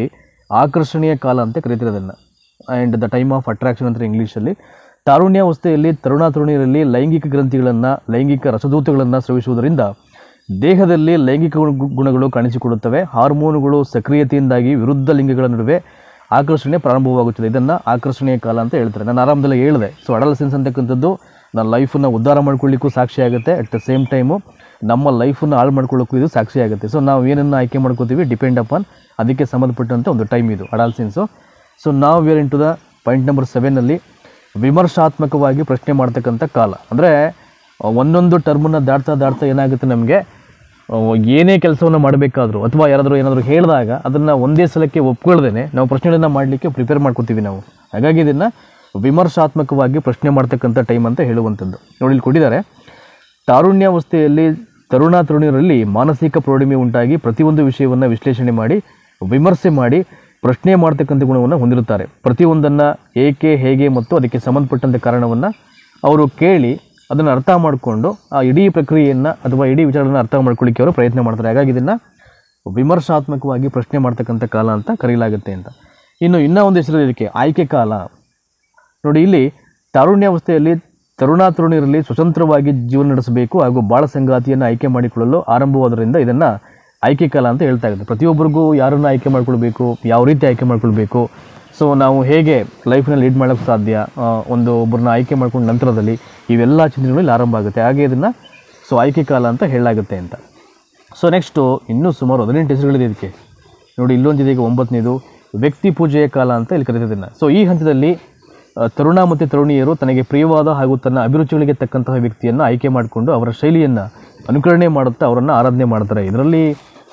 ಆಕರ್ಷಣೀಯ ಕಾಲ ಅಂತ ಕರೀತಾರೆ ಅದನ್ನು, and the time of attraction ಅಂತ ಇಂಗ್ಲೀಷಲ್ಲಿ. ತಾರುಣ್ಯಾವಸ್ಥೆಯಲ್ಲಿ ತರುಣಿಯರಲ್ಲಿ ಲೈಂಗಿಕ ಗ್ರಂಥಿಗಳನ್ನು, ಲೈಂಗಿಕ ರಸದೂತಗಳನ್ನು ಸ್ರವಿಸುವುದರಿಂದ ದೇಹದಲ್ಲಿ ಲೈಂಗಿಕ ಗುಣಗಳು ಕಾಣಿಸಿಕೊಳ್ಳುತ್ತವೆ. ಹಾರ್ಮೋನುಗಳು ಸಕ್ರಿಯತೆಯಿಂದಾಗಿ ವಿರುದ್ಧ ಲಿಂಗಗಳ ನಡುವೆ ಆಕರ್ಷಣೆ ಪ್ರಾರಂಭವಾಗುತ್ತದೆ. ಇದನ್ನು ಆಕರ್ಷಣೀಯ ಕಾಲ ಅಂತ ಹೇಳ್ತಾರೆ. ನಾನು ಆರಂಭದಲ್ಲಿ ಹೇಳಿದೆ, ಸೊ ಅಡಲ್ಸೆನ್ಸ್ ಅಂತಕ್ಕಂಥದ್ದು ನನ್ನ ಲೈಫನ್ನು ಉದ್ಧಾರ ಮಾಡ್ಕೊಳ್ಳಿಕ್ಕೂ ಸಾಕ್ಷಿ ಆಗುತ್ತೆ, ಅಟ್ ದ ಸೇಮ್ ಟೈಮು ನಮ್ಮ ಲೈಫನ್ನು ಹಾಳು ಮಾಡ್ಕೊಳ್ಳೋಕ್ಕೂ ಇದು ಸಾಕ್ಷಿ ಆಗುತ್ತೆ. ಸೊ ನಾವು ಏನನ್ನು ಆಯ್ಕೆ ಮಾಡ್ಕೋತೀವಿ ಡಿಪೆಂಡ್ ಅಪಾನ್ ಅದಕ್ಕೆ ಸಂಬಂಧಪಟ್ಟಂಥ ಒಂದು ಟೈಮ್ ಇದು ಅಡಲ್ಸೆನ್ಸು. ಸೊ ನಾವು we're into the point number 7ನಲ್ಲಿ ವಿಮರ್ಶಾತ್ಮಕವಾಗಿ ಪ್ರಶ್ನೆ ಮಾಡ್ತಕ್ಕಂಥ ಕಾಲ. ಅಂದರೆ ಒಂದೊಂದು ಟರ್ಮನ್ನು ದಾಟ್ತಾ ಏನಾಗುತ್ತೆ, ನಮಗೆ ಏನೇ ಕೆಲಸವನ್ನು ಮಾಡಬೇಕಾದ್ರೂ ಅಥವಾ ಏನಾದರೂ ಹೇಳಿದಾಗ ಅದನ್ನು ಒಂದೇ ಸಲಕ್ಕೆ ಒಪ್ಕೊಳ್ದೇನೆ ನಾವು ಪ್ರಶ್ನೆಗಳನ್ನು ಮಾಡಲಿಕ್ಕೆ ಪ್ರಿಪೇರ್ ಮಾಡ್ಕೊತೀವಿ ನಾವು. ಹಾಗಾಗಿ ಇದನ್ನು ವಿಮರ್ಶಾತ್ಮಕವಾಗಿ ಪ್ರಶ್ನೆ ಮಾಡ್ತಕ್ಕಂಥ ಟೈಮ್ ಅಂತ ಹೇಳುವಂಥದ್ದು. ನೋಡಿ ಇಲ್ಲಿ ಕೊಟ್ಟಿದ್ದಾರೆ, ತಾರುಣ್ಯಾವಸ್ಥೆಯಲ್ಲಿ ತರುಣಿಯರಲ್ಲಿ ಮಾನಸಿಕ ಪ್ರೌಢಿಮೆ ಉಂಟಾಗಿ ಪ್ರತಿಯೊಂದು ವಿಷಯವನ್ನು ವಿಶ್ಲೇಷಣೆ ಮಾಡಿ, ವಿಮರ್ಶೆ ಮಾಡಿ, ಪ್ರಶ್ನೆ ಮಾಡ್ತಕ್ಕಂಥ ಗುಣವನ್ನು ಹೊಂದಿರುತ್ತಾರೆ. ಪ್ರತಿಯೊಂದನ್ನು ಏಕೆ, ಹೇಗೆ ಮತ್ತು ಅದಕ್ಕೆ ಸಂಬಂಧಪಟ್ಟಂಥ ಕಾರಣವನ್ನು ಅವರು ಕೇಳಿ ಅದನ್ನು ಅರ್ಥ ಮಾಡಿಕೊಂಡು ಆ ಇಡೀ ಪ್ರಕ್ರಿಯೆಯನ್ನು ಅಥವಾ ಇಡೀ ವಿಚಾರವನ್ನು ಅರ್ಥ ಮಾಡ್ಕೊಳ್ಳಿಕ್ಕೆ ಅವರು ಪ್ರಯತ್ನ ಮಾಡ್ತಾರೆ. ಹಾಗಾಗಿ ಇದನ್ನು ವಿಮರ್ಶಾತ್ಮಕವಾಗಿ ಪ್ರಶ್ನೆ ಮಾಡ್ತಕ್ಕಂಥ ಕಾಲ ಅಂತ ಕರೆಯಲಾಗುತ್ತೆ ಅಂತ. ಇನ್ನೂ ಒಂದು ಹೆಸರು ಇದಕ್ಕೆ ಆಯ್ಕೆ ಕಾಲ. ನೋಡಿ ಇಲ್ಲಿ ತಾರುಣ್ಯಾವಸ್ಥೆಯಲ್ಲಿ ತರುಣಿಯರಲ್ಲಿ ಸ್ವತಂತ್ರವಾಗಿ ಜೀವನ ನಡೆಸಬೇಕು ಹಾಗೂ ಬಾಳ ಸಂಗಾತಿಯನ್ನು ಆಯ್ಕೆ ಮಾಡಿಕೊಳ್ಳಲು ಆರಂಭವಾದ್ದರಿಂದ ಇದನ್ನು ಆಯ್ಕೆ ಕಾಲ ಅಂತ ಹೇಳ್ತಾ ಇದ್ದಾರೆ. ಪ್ರತಿಯೊಬ್ಬರಿಗೂ ಯಾರನ್ನು ಆಯ್ಕೆ ಮಾಡ್ಕೊಳ್ಬೇಕು, ಯಾವ ರೀತಿ ಆಯ್ಕೆ ಮಾಡ್ಕೊಳ್ಬೇಕು, ಸೊ ನಾವು ಹೇಗೆ ಲೈಫ್ನಲ್ಲಿ ಲೀಡ್ ಮಾಡೋಕ್ಕೆ ಸಾಧ್ಯ, ಒಂದು ಒಬ್ಬರನ್ನ ಆಯ್ಕೆ ಮಾಡ್ಕೊಂಡು ನಂತರದಲ್ಲಿ ಇವೆಲ್ಲ ಚಿಂತನೆಗಳು ಇಲ್ಲಿ ಆರಂಭ ಆಗುತ್ತೆ. ಹಾಗೆ ಇದನ್ನು ಸೊ ಆಯ್ಕೆ ಕಾಲ ಅಂತ ಹೇಳಲಾಗುತ್ತೆ ಅಂತ. ಸೊ ನೆಕ್ಸ್ಟು ಇನ್ನೂ ಸುಮಾರು 18 ಹೆಸರುಗಳಿದೆ ಇದಕ್ಕೆ. ನೋಡಿ ಇಲ್ಲೊಂದಿದೆ, ಈಗ 9ನೇದು ವ್ಯಕ್ತಿ ಪೂಜೆಯ ಕಾಲ ಅಂತ ಇಲ್ಲಿ ಕರೀತಿದ್ದನ್ನು. ಸೊ ಈ ಹಂತದಲ್ಲಿ ತರುಣ ಮತ್ತು ತರುಣಿಯರು ತನಗೆ ಪ್ರಿಯವಾದ ಹಾಗೂ ತನ್ನ ಅಭಿರುಚಿಗಳಿಗೆ ತಕ್ಕಂತಹ ವ್ಯಕ್ತಿಯನ್ನು ಆಯ್ಕೆ ಮಾಡಿಕೊಂಡು ಅವರ ಶೈಲಿಯನ್ನು ಅನುಕರಣೆ ಮಾಡುತ್ತಾ ಅವರನ್ನು ಆರಾಧನೆ ಮಾಡ್ತಾರೆ. ಇದರಲ್ಲಿ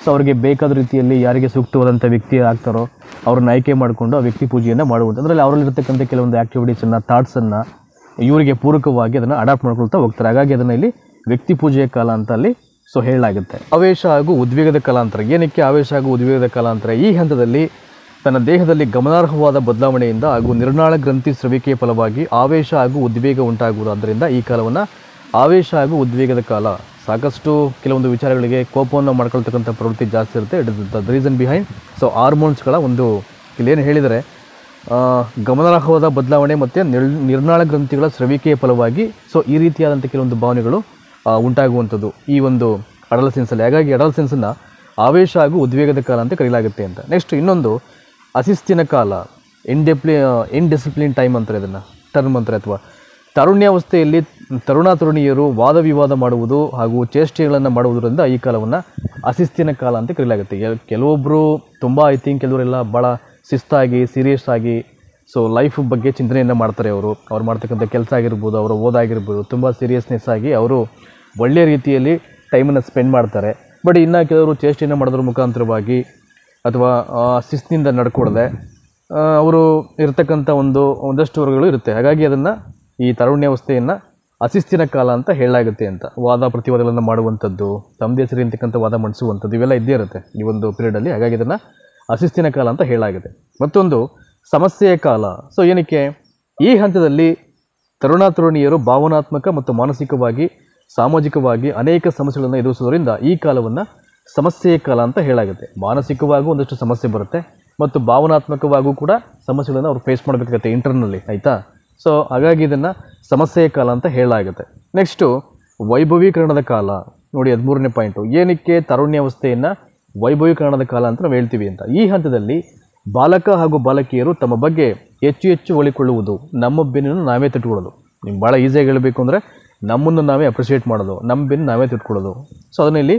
ಸೊ ಅವರಿಗೆ ಬೇಕಾದ ರೀತಿಯಲ್ಲಿ ಯಾರಿಗೆ ಸೂಕ್ತವಾದಂಥ ವ್ಯಕ್ತಿ ಆಗ್ತಾರೋ ಅವ್ರನ್ನ ಆಯ್ಕೆ ಮಾಡಿಕೊಂಡು ಆ ವ್ಯಕ್ತಿ ಪೂಜೆಯನ್ನು ಮಾಡುವಂಥ, ಅದರಲ್ಲಿ ಅವರಲ್ಲಿರ್ತಕ್ಕಂಥ ಕೆಲವೊಂದು ಆ್ಯಕ್ಟಿವಿಟೀಸನ್ನು, ಥಾಟ್ಸನ್ನು ಇವರಿಗೆ ಪೂರಕವಾಗಿ ಅದನ್ನು ಅಡಾಪ್ಟ್ ಮಾಡ್ಕೊಳ್ತಾ ಹೋಗ್ತಾರೆ. ಹಾಗಾಗಿ ಅದನ್ನು ಇಲ್ಲಿ ವ್ಯಕ್ತಿ ಪೂಜೆಯ ಕಾಲ ಅಂತ ಅಲ್ಲಿ ಸೊ ಹೇಳಲಾಗುತ್ತೆ. ಆವೇಶ ಹಾಗೂ ಉದ್ವೇಗದ ಕಾಲಾಂತರ. ಏನಕ್ಕೆ ಆವೇಶ ಹಾಗೂ ಉದ್ವೇಗದ ಕಾಲಾಂತರ? ಈ ಹಂತದಲ್ಲಿ ತನ್ನ ದೇಹದಲ್ಲಿ ಗಮನಾರ್ಹವಾದ ಬದಲಾವಣೆಯಿಂದ ಹಾಗೂ ನಿರ್ನಾಳ ಗ್ರಂಥಿ ಸ್ರವಿಕೆಯ ಫಲವಾಗಿ ಆವೇಶ ಹಾಗೂ ಉದ್ವೇಗ ಉಂಟಾಗುವುದಾದ್ದರಿಂದ ಈ ಕಾಲವನ್ನು ಆವೇಶ ಹಾಗೂ ಉದ್ವೇಗದ ಕಾಲ. ಸಾಕಷ್ಟು ಕೆಲವೊಂದು ವಿಚಾರಗಳಿಗೆ ಕೋಪವನ್ನು ಮಾಡ್ಕೊಳ್ತಕ್ಕಂಥ ಪ್ರವೃತ್ತಿ ಜಾಸ್ತಿ ಇರುತ್ತೆ. It is the reason behind. So ಹಾರ್ಮೋನ್ಸ್ಗಳ ಒಂದು ಇಲ್ಲೇನು ಹೇಳಿದರೆ ಗಮನಾರ್ಹವಾದ ಬದಲಾವಣೆ ಮತ್ತು ನಿರ್ನಾಳ ಗ್ರಂಥಿಗಳ ಸ್ರವಿಕೆಯ ಫಲವಾಗಿ ಸೊ ಈ ರೀತಿಯಾದಂಥ ಕೆಲವೊಂದು ಭಾವನೆಗಳು ಉಂಟಾಗುವಂಥದ್ದು ಈ ಒಂದು ಅಡಲ್ಸೆನ್ಸಲ್ಲಿ. ಹಾಗಾಗಿ ಅಡಲ್ಸೆನ್ಸನ್ನು ಆವೇಶ ಹಾಗೂ ಉದ್ವೇಗದ ಕಾಲ ಅಂತ ಕರೆಯಲಾಗುತ್ತೆ ಅಂತ. ನೆಕ್ಸ್ಟ್ ಇನ್ನೊಂದು ಅಶಿಸ್ತಿನ ಕಾಲ, ಇನ್ಡಿಸಿಪ್ಲಿನ್ ಟೈಮ್ ಅಂತಾರೆ ಇದನ್ನು, ಟರ್ಮ್ ಅಂತಾರೆ. ಅಥವಾ ತಾರುಣ್ಯಾವಸ್ಥೆಯಲ್ಲಿ ತರುಣೀಯರು ವಾದ ವಿವಾದ ಮಾಡುವುದು ಹಾಗೂ ಚೇಷ್ಟೆಗಳನ್ನು ಮಾಡುವುದರಿಂದ ಈ ಕಾಲವನ್ನು ಅಶಿಸ್ತಿನ ಕಾಲ ಅಂತ ಕರೆಯಲಾಗುತ್ತೆ. ಕೆಲವೊಬ್ಬರು ತುಂಬ ಕೆಲವರೆಲ್ಲ ಭಾಳ ಶಿಸ್ತಾಗಿ ಸೀರಿಯಸ್ ಆಗಿ ಸೊ ಲೈಫ್ ಬಗ್ಗೆ ಚಿಂತನೆಯನ್ನು ಮಾಡ್ತಾರೆ. ಅವ್ರು ಮಾಡ್ತಕ್ಕಂಥ ಕೆಲಸ ಆಗಿರ್ಬೋದು, ಅವರ ಓದಾಗಿರ್ಬೋದು, ತುಂಬ ಸೀರಿಯಸ್ನೆಸ್ ಆಗಿ ಅವರು ಒಳ್ಳೆಯ ರೀತಿಯಲ್ಲಿ ಟೈಮನ್ನು ಸ್ಪೆಂಡ್ ಮಾಡ್ತಾರೆ. ಬಟ್ ಇನ್ನು ಕೆಲವರು ಚೇಷ್ಟೆಯನ್ನು ಮಾಡೋದ್ರ ಮುಖಾಂತರವಾಗಿ ಅಥವಾ ಶಿಸ್ತಿನಿಂದ ನಡ್ಕೊಡದೆ ಅವರು ಇರತಕ್ಕಂಥ ಒಂದಷ್ಟು ವರ್ಗಗಳು ಇರುತ್ತೆ. ಹಾಗಾಗಿ ಅದನ್ನು ಈ ತಾರುಣ್ಯಾವಸ್ಥೆಯನ್ನು ಅಶಿಸ್ತಿನ ಕಾಲ ಅಂತ ಹೇಳಲಾಗುತ್ತೆ ಅಂತ. ವಾದ ಪ್ರತಿವಾದಗಳನ್ನು ಮಾಡುವಂಥದ್ದು, ತಮ್ಮದೇ ಸರಿ ಅಂತಕ್ಕಂಥ ವಾದ ಮಂಡಿಸುವಂಥದ್ದು ಇವೆಲ್ಲ ಇದ್ದೇ ಇರುತ್ತೆ ಈ ಒಂದು ಪೀರಿಯಡಲ್ಲಿ. ಹಾಗಾಗಿ ಇದನ್ನು ಅಶಿಸ್ತಿನ ಕಾಲ ಅಂತ ಹೇಳಲಾಗುತ್ತೆ. ಮತ್ತೊಂದು ಸಮಸ್ಯೆಯ ಕಾಲ. ಸೊ ಏನಕ್ಕೆ? ಈ ಹಂತದಲ್ಲಿ ತರುಣೀಯರು ಭಾವನಾತ್ಮಕ ಮತ್ತು ಮಾನಸಿಕವಾಗಿ ಸಾಮಾಜಿಕವಾಗಿ ಅನೇಕ ಸಮಸ್ಯೆಗಳನ್ನು ಎದುರಿಸೋದ್ರಿಂದ ಈ ಕಾಲವನ್ನು ಸಮಸ್ಯೆಯ ಕಾಲ ಅಂತ ಹೇಳಲಾಗುತ್ತೆ. ಮಾನಸಿಕವಾಗೂ ಒಂದಷ್ಟು ಸಮಸ್ಯೆ ಬರುತ್ತೆ ಮತ್ತು ಭಾವನಾತ್ಮಕವಾಗೂ ಕೂಡ ಸಮಸ್ಯೆಗಳನ್ನು ಅವ್ರು ಫೇಸ್ ಮಾಡಬೇಕಾಗುತ್ತೆ ಇಂಟರ್ನಲ್ಲಿ, ಆಯಿತಾ. ಸೊ ಹಾಗಾಗಿ ಇದನ್ನು ಸಮಸ್ಯೆಯ ಕಾಲ ಅಂತ ಹೇಳಲಾಗುತ್ತೆ. ನೆಕ್ಸ್ಟು ವೈಭವೀಕರಣದ ಕಾಲ. ನೋಡಿ 13ನೇ ಪಾಯಿಂಟು. ಏನಕ್ಕೆ ತಾರುಣ್ಯಾವಸ್ಥೆಯನ್ನು ವೈಭವೀಕರಣದ ಕಾಲ ಅಂತ ನಾವು ಹೇಳ್ತೀವಿ ಅಂತ? ಈ ಹಂತದಲ್ಲಿ ಬಾಲಕ ಹಾಗೂ ಬಾಲಕಿಯರು ತಮ್ಮ ಬಗ್ಗೆ ಹೆಚ್ಚು ಒಳಿಕೊಳ್ಳುವುದು, ನಮ್ಮ ಬೆನ್ನನ್ನು ನಾವೇ ತಟ್ಕೊಳ್ಳೋದು. ನಿಮ್ಗೆ ಭಾಳ ಈಸಿಯಾಗಿ ಹೇಳಬೇಕು ಅಂದರೆ ನಮ್ಮನ್ನು ನಾವೇ ಅಪ್ರಿಷಿಯೇಟ್ ಮಾಡೋದು, ನಮ್ಮ ಬೆನ್ನು ನಾವೇ ತಿಟ್ಕೊಳ್ಳೋದು. ಸೊ ಅದನ್ನಲ್ಲಿ